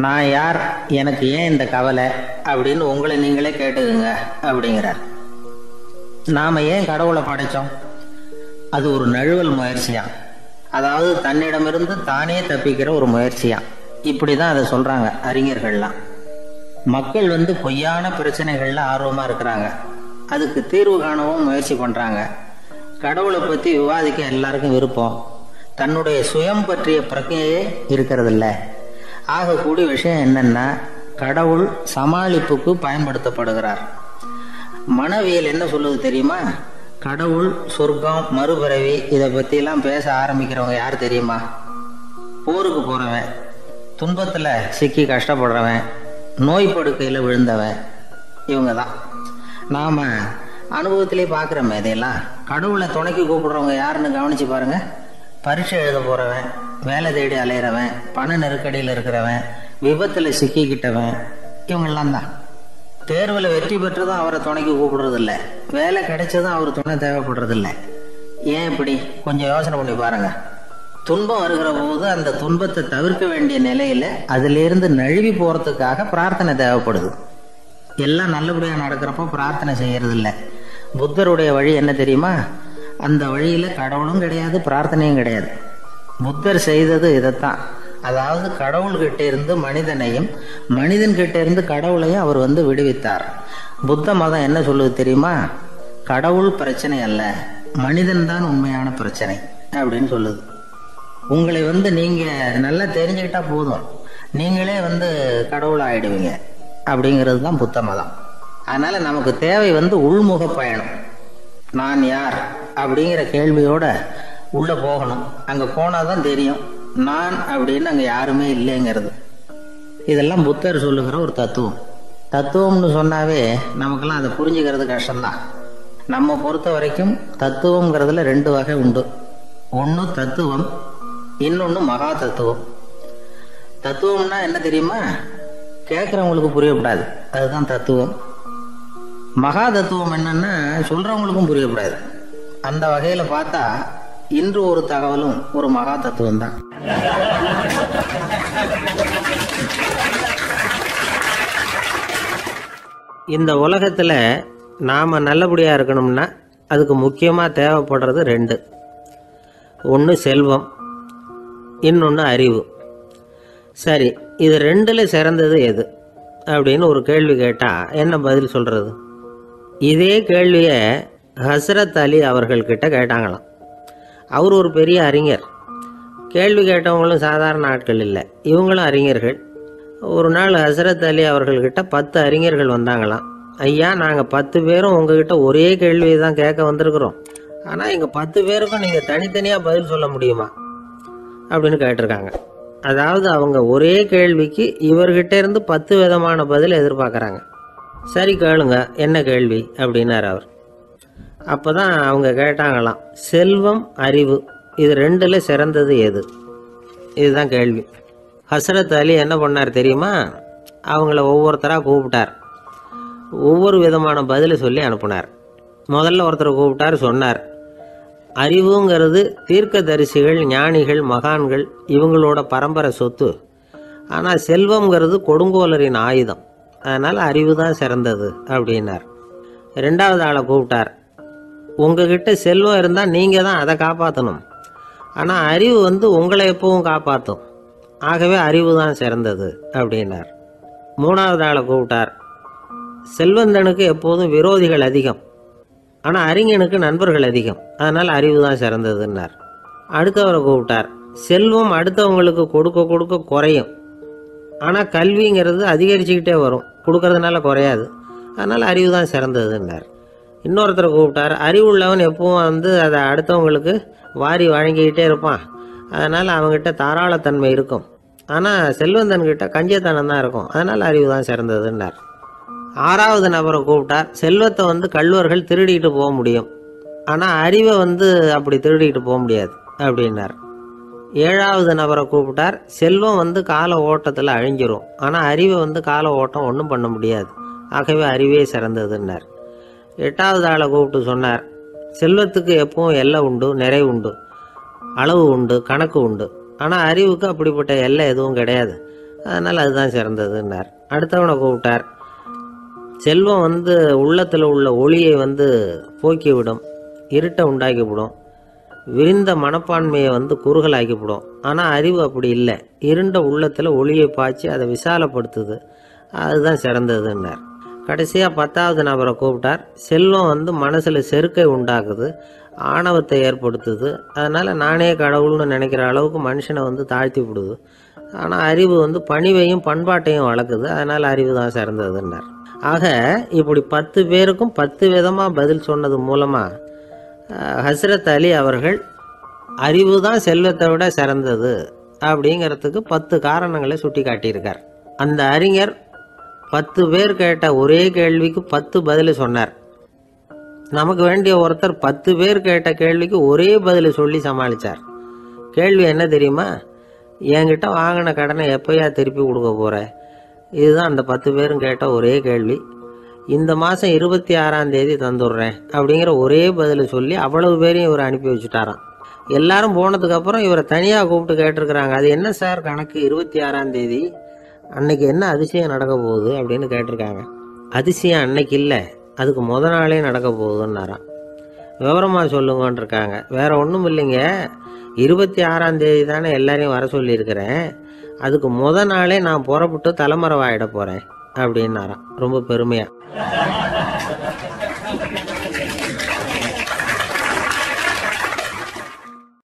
நான் யார், எனக்கு ஏன் இந்த கவலை அப்படின்னு உங்களை நீங்களே கேட்டுக்குங்க அப்படிங்கிறார். நாம ஏன் கடவுளை படைச்சோம்? அது ஒரு நழுவல் முயற்சியா, அதாவது தன்னிடமிருந்து தானே தப்பிக்கிற ஒரு முயற்சியா. இப்படிதான் அதை சொல்றாங்க அறிஞர்கள்லாம். மக்கள் பொய்யான பிரச்சனைகள்ல ஆர்வமா இருக்கிறாங்க, அதுக்கு தீர்வு காணவும் முயற்சி பண்றாங்க. கடவுளை பத்தி விவாதிக்க எல்லாருக்கும் விருப்பம், தன்னுடைய சுயம் பற்றிய பிரச்சனையே இருக்கிறதில்ல. ஆகக்கூடிய விஷயம் என்னன்னா, கடவுள் சமாளிப்புக்கு பயன்படுத்தப்படுகிறார். மனவியல் என்ன சொல்லுது தெரியுமா? கடவுள், சொர்க்கம், மறுபிறவி இதை பத்தி எல்லாம் பேச ஆரம்பிக்கிறவங்க யார் தெரியுமா? போருக்கு போறவன், துன்பத்துல சிக்கி கஷ்டப்படுறவன், நோய் படுக்கையில விழுந்தவன், இவங்க தான். நாம அனுபவத்திலே பார்க்குறோமே இதையெல்லாம். கடவுளை துணைக்கு கூப்பிடுறவங்க யாருன்னு கவனிச்சு பாருங்க. பரீட்சை எழுத போறவன், வேலை தேடி அலையிறவன், பண நெருக்கடியில் இருக்கிறவன், விபத்துல சிக்கிக்கிட்டவன், இவங்கெல்லாம் தான். தேர்வில் வெற்றி பெற்றதும் அவரை துணைக்கு கூப்பிடுறது இல்லை, வேலை கிடைச்சதும் அவர் துணை தேவைப்படுறது இல்லை. ஏன் இப்படி? கொஞ்சம் யோசனை பண்ணி பாருங்க. துன்பம் வருகிற போது அந்த துன்பத்தை தவிர்க்க வேண்டிய நிலையில அதிலிருந்து நழுவி போறதுக்காக பிரார்த்தனை தேவைப்படுது. எல்லாம் நல்லபடியா நடக்கிறப்போ பிரார்த்தனை செய்யறது இல்லை. புத்தருடைய வழி என்ன தெரியுமா? அந்த வழியில கடவுளும் கிடையாது, பிரார்த்தனையும் கிடையாது. புத்தர் செய்தது இதைத்தான். அதாவது கடவுள்கிட்ட இருந்து மனிதனையும், மனிதன் கிட்ட இருந்து கடவுளையும் அவர் விடுவித்தார். புத்த மதம் என்ன சொல்லுது தெரியுமா? கடவுள் பிரச்சனை அல்ல, மனிதன் தான் உண்மையான பிரச்சனை அப்படின்னு சொல்லுது. உங்களை நீங்க நல்லா தெரிஞ்சுக்கிட்டா போதும், நீங்களே கடவுள் ஆயிடுவீங்க அப்படிங்கிறது தான் புத்த மதம். அதனால நமக்கு தேவை உள்முக பயணம். நான் யார் அப்படிங்கிற கேள்வியோட உள்ள போகணும். அங்க போனாதான் தெரியும் நான் அப்படின்னு அங்க யாருமே இல்லைங்கிறது. இதெல்லாம் புத்தர் சொல்லுகிற ஒரு தத்துவம். தத்துவம்னு சொன்னாவே நமக்கெல்லாம் அதை புரிஞ்சுக்கிறது கஷ்டம்தான். நம்ம பொறுத்த வரைக்கும் தத்துவம்ங்கிறதுல 2 வகை உண்டு. ஒன்று தத்துவம், இன்னொன்று மகா தத்துவம். தத்துவம்னா என்ன தெரியுமா? கேட்குறவங்களுக்கு புரியக்கூடாது, அதுதான் தத்துவம். மகா தத்துவம் என்னன்னா சொல்றவங்களுக்கும் புரியக்கூடாது. அந்த வகையில பார்த்தா இன்று ஒரு தகவலும் ஒரு மகா தத்துவம் தான். இந்த உலகத்துல நாம நல்லபடியா இருக்கணும்னா அதுக்கு முக்கியமா தேவைப்படுறது 2. ஒன்று செல்வம், இன்னொன்று அறிவு. சரி, இது 2ல சிறந்தது எது அப்படின்னு ஒரு கேள்வி கேட்டா என்ன பதில் சொல்றது? இதே கேள்வியை ஹஸ்ரத் அலி அவர்கள்கிட்ட கேட்டாங்களாம். அவர் ஒரு பெரிய அறிஞர். கேள்வி கேட்டவங்களும் சாதாரண ஆட்கள் இல்லை, இவங்களும் அறிஞர்கள். ஒரு நாள் ஹஸ்ரத் அலி அவர்கள்கிட்ட 10 அறிஞர்கள் வந்தாங்களாம். ஐயா, நாங்கள் 10 பேரும் உங்ககிட்ட ஒரே கேள்வியை தான் கேட்க வந்திருக்கிறோம், ஆனால் எங்கள் 10 பேருக்கும் நீங்கள் தனித்தனியாக பதில் சொல்ல முடியுமா அப்படின்னு கேட்டிருக்காங்க. அதாவது அவங்க ஒரே கேள்விக்கு இவர்கிட்ட இருந்து 10 விதமான பதில் எதிர்பார்க்குறாங்க. சரி கேளுங்க, என்ன கேள்வி அப்படின்னார் அவர். அப்போ தான் அவங்க கேட்டாங்களாம், செல்வம், அறிவு இது 2ல சிறந்தது எது? இதுதான் கேள்வி. ஹஸ்ரத் அலி என்ன பண்ணார் தெரியுமா? அவங்கள ஒவ்வொருத்தராக கூப்பிட்டார், ஒவ்வொரு விதமான பதிலை சொல்லி அனுப்புனார். முதல்ல ஒருத்தரை கூப்பிட்டார், சொன்னார், அறிவுங்கிறது தீர்க்கதரிசிகள், ஞானிகள், மகான்கள் இவங்களோட பரம்பரை சொத்து. ஆனால் செல்வம்ங்கிறது கொடுங்கோலரின் ஆயுதம், அதனால் அறிவு தான் சிறந்தது அப்படின்னார். 2வது ஆளை கூப்பிட்டார், உங்ககிட்ட செல்வம் இருந்தால் நீங்கள் தான் அதை காப்பாற்றணும், ஆனால் அறிவு வந்து உங்களை எப்பவும் காப்பாற்றும். ஆகவே அறிவு தான் சிறந்தது அப்படின்னார். மூணாவது ஆளை கூப்பிட்டார். செல்வந்தனுக்கு எப்போதும் விரோதிகள் அதிகம், ஆனால் அறிஞனுக்கு நண்பர்கள் அதிகம், அதனால் அறிவு தான் சிறந்ததுன்னார். அடுத்தவரை கூப்பிட்டார். செல்வம் அடுத்தவங்களுக்கு கொடுக்க கொடுக்க குறையும், ஆனால் கல்விங்கிறது அதிகரிச்சுக்கிட்டே வரும், கொடுக்கறதுனால குறையாது, அதனால் அறிவு தான் சிறந்ததுன்னார். இன்னொருத்தரை கூப்பிட்டார். அறிவுள்ளவன் எப்பவும் வந்து அதை அடுத்தவங்களுக்கு வாரி வழங்கிக்கிட்டே இருப்பான், அதனால் அவங்ககிட்ட தாராளத்தன்மை இருக்கும், ஆனால் செல்வந்தன்கிட்ட கஞ்சத்தனம் தான் இருக்கும், அதனால் அறிவு தான் சிறந்ததுன்னார். ஆறாவது நபரை கூப்பிட்டார். செல்வத்தை வந்து கள்வர்கள் திருடிட்டு போக முடியும், ஆனால் அறிவை வந்து அப்படி திருடிட்டு போக முடியாது அப்படின்னார். ஏழாவது நபரை கூப்பிட்டார். செல்வம் வந்து கால ஓட்டத்தில் அழிஞ்சிரும், ஆனால் அறிவை வந்து கால ஓட்டம் ஒன்றும் பண்ண முடியாது, ஆகவே அறிவே சிறந்ததுன்னார். எட்டாவது ஆளை கூப்பிட்டு சொன்னார். செல்வத்துக்கு எப்பவும் எல்லை உண்டு, நிறைவு உண்டு, அளவு உண்டு, கணக்கு உண்டு, ஆனால் அறிவுக்கு அப்படிப்பட்ட எல்லை எதுவும் கிடையாது, அதனால் அதுதான் சிறந்ததுன்னார். அடுத்தவனை கூப்பிட்டார். செல்வம் வந்து உள்ளத்தில் உள்ள ஒளியை வந்து போக்கிவிடும், இருட்டை உண்டாக்கிவிடும், விரிந்த மனப்பான்மையை வந்து குறுகலாக்கிவிடும், ஆனால் அறிவு அப்படி இல்லை, இருண்ட உள்ளத்தில் ஒளியை பாய்ச்சி அதை விசாலப்படுத்துது, அதுதான் சிறந்ததுன்னார். கடைசியாக 10வது நபரை கூப்பிட்டார். செல்வம் வந்து மனசில் செருக்கை உண்டாக்குது, ஆணவத்தை ஏற்படுத்துது, அதனால் நானே கடவுள்னு நினைக்கிற அளவுக்கு மனுஷனை வந்து தாழ்த்தி விடுது, ஆனால் அறிவு வந்து பணிவையும் பண்பாட்டையும் வளர்க்குது, அதனால் அறிவு தான் சிறந்ததுன்னார். ஆக இப்படி 10 பேருக்கும் 10 விதமாக பதில் சொன்னது மூலமாக ஹஸ்ரத் அலி அவர்கள் அறிவு தான் செல்வத்தை விட சிறந்தது அப்படிங்கிறதுக்கு 10 காரணங்களை சுட்டி காட்டியிருக்கார். அந்த அறிஞர் 10 பேர் கேட்ட ஒரே கேள்விக்கு 10 பதில் சொன்னார். நமக்கு வேண்டிய ஒருத்தர் 10 பேர் கேட்ட கேள்விக்கு ஒரே பதில் சொல்லி சமாளித்தார். கேள்வி என்ன தெரியுமா? என்கிட்ட வாங்கின கடனை எப்போயா திருப்பி கொடுக்க போகிற? இதுதான் அந்த 10 பேரும் கேட்ட ஒரே கேள்வி. இந்த மாதம் 26ஆம் தேதி தந்துடுறேன் அப்படிங்கிற ஒரே பதில் சொல்லி அவ்வளவு பேரையும் இவர் அனுப்பி வச்சுட்டாராம். எல்லாரும் போனதுக்கப்புறம் இவரை தனியாக கூப்பிட்டு கேட்டிருக்கிறாங்க. அது என்ன சார் கணக்கு, 26ஆம் தேதி அன்னைக்கு என்ன அதிசயம் நடக்க போகுது அப்படின்னு கேட்டிருக்காங்க. அதிசயம் அன்னைக்கு இல்லை, அதுக்கு நாளே நடக்க போகுதுன்னாராம். விவரமாக சொல்லுங்கன்னு இருக்காங்க. வேற ஒன்றும் இல்லைங்க, 26ஆம் தேதி தானே எல்லாரையும் வர சொல்லியிருக்கிறேன், அதுக்கு நாளே நான் புறப்பட்டு தலைமறைவாயிட போகிறேன் அப்படின்னாராம் ரொம்ப பெருமையாக.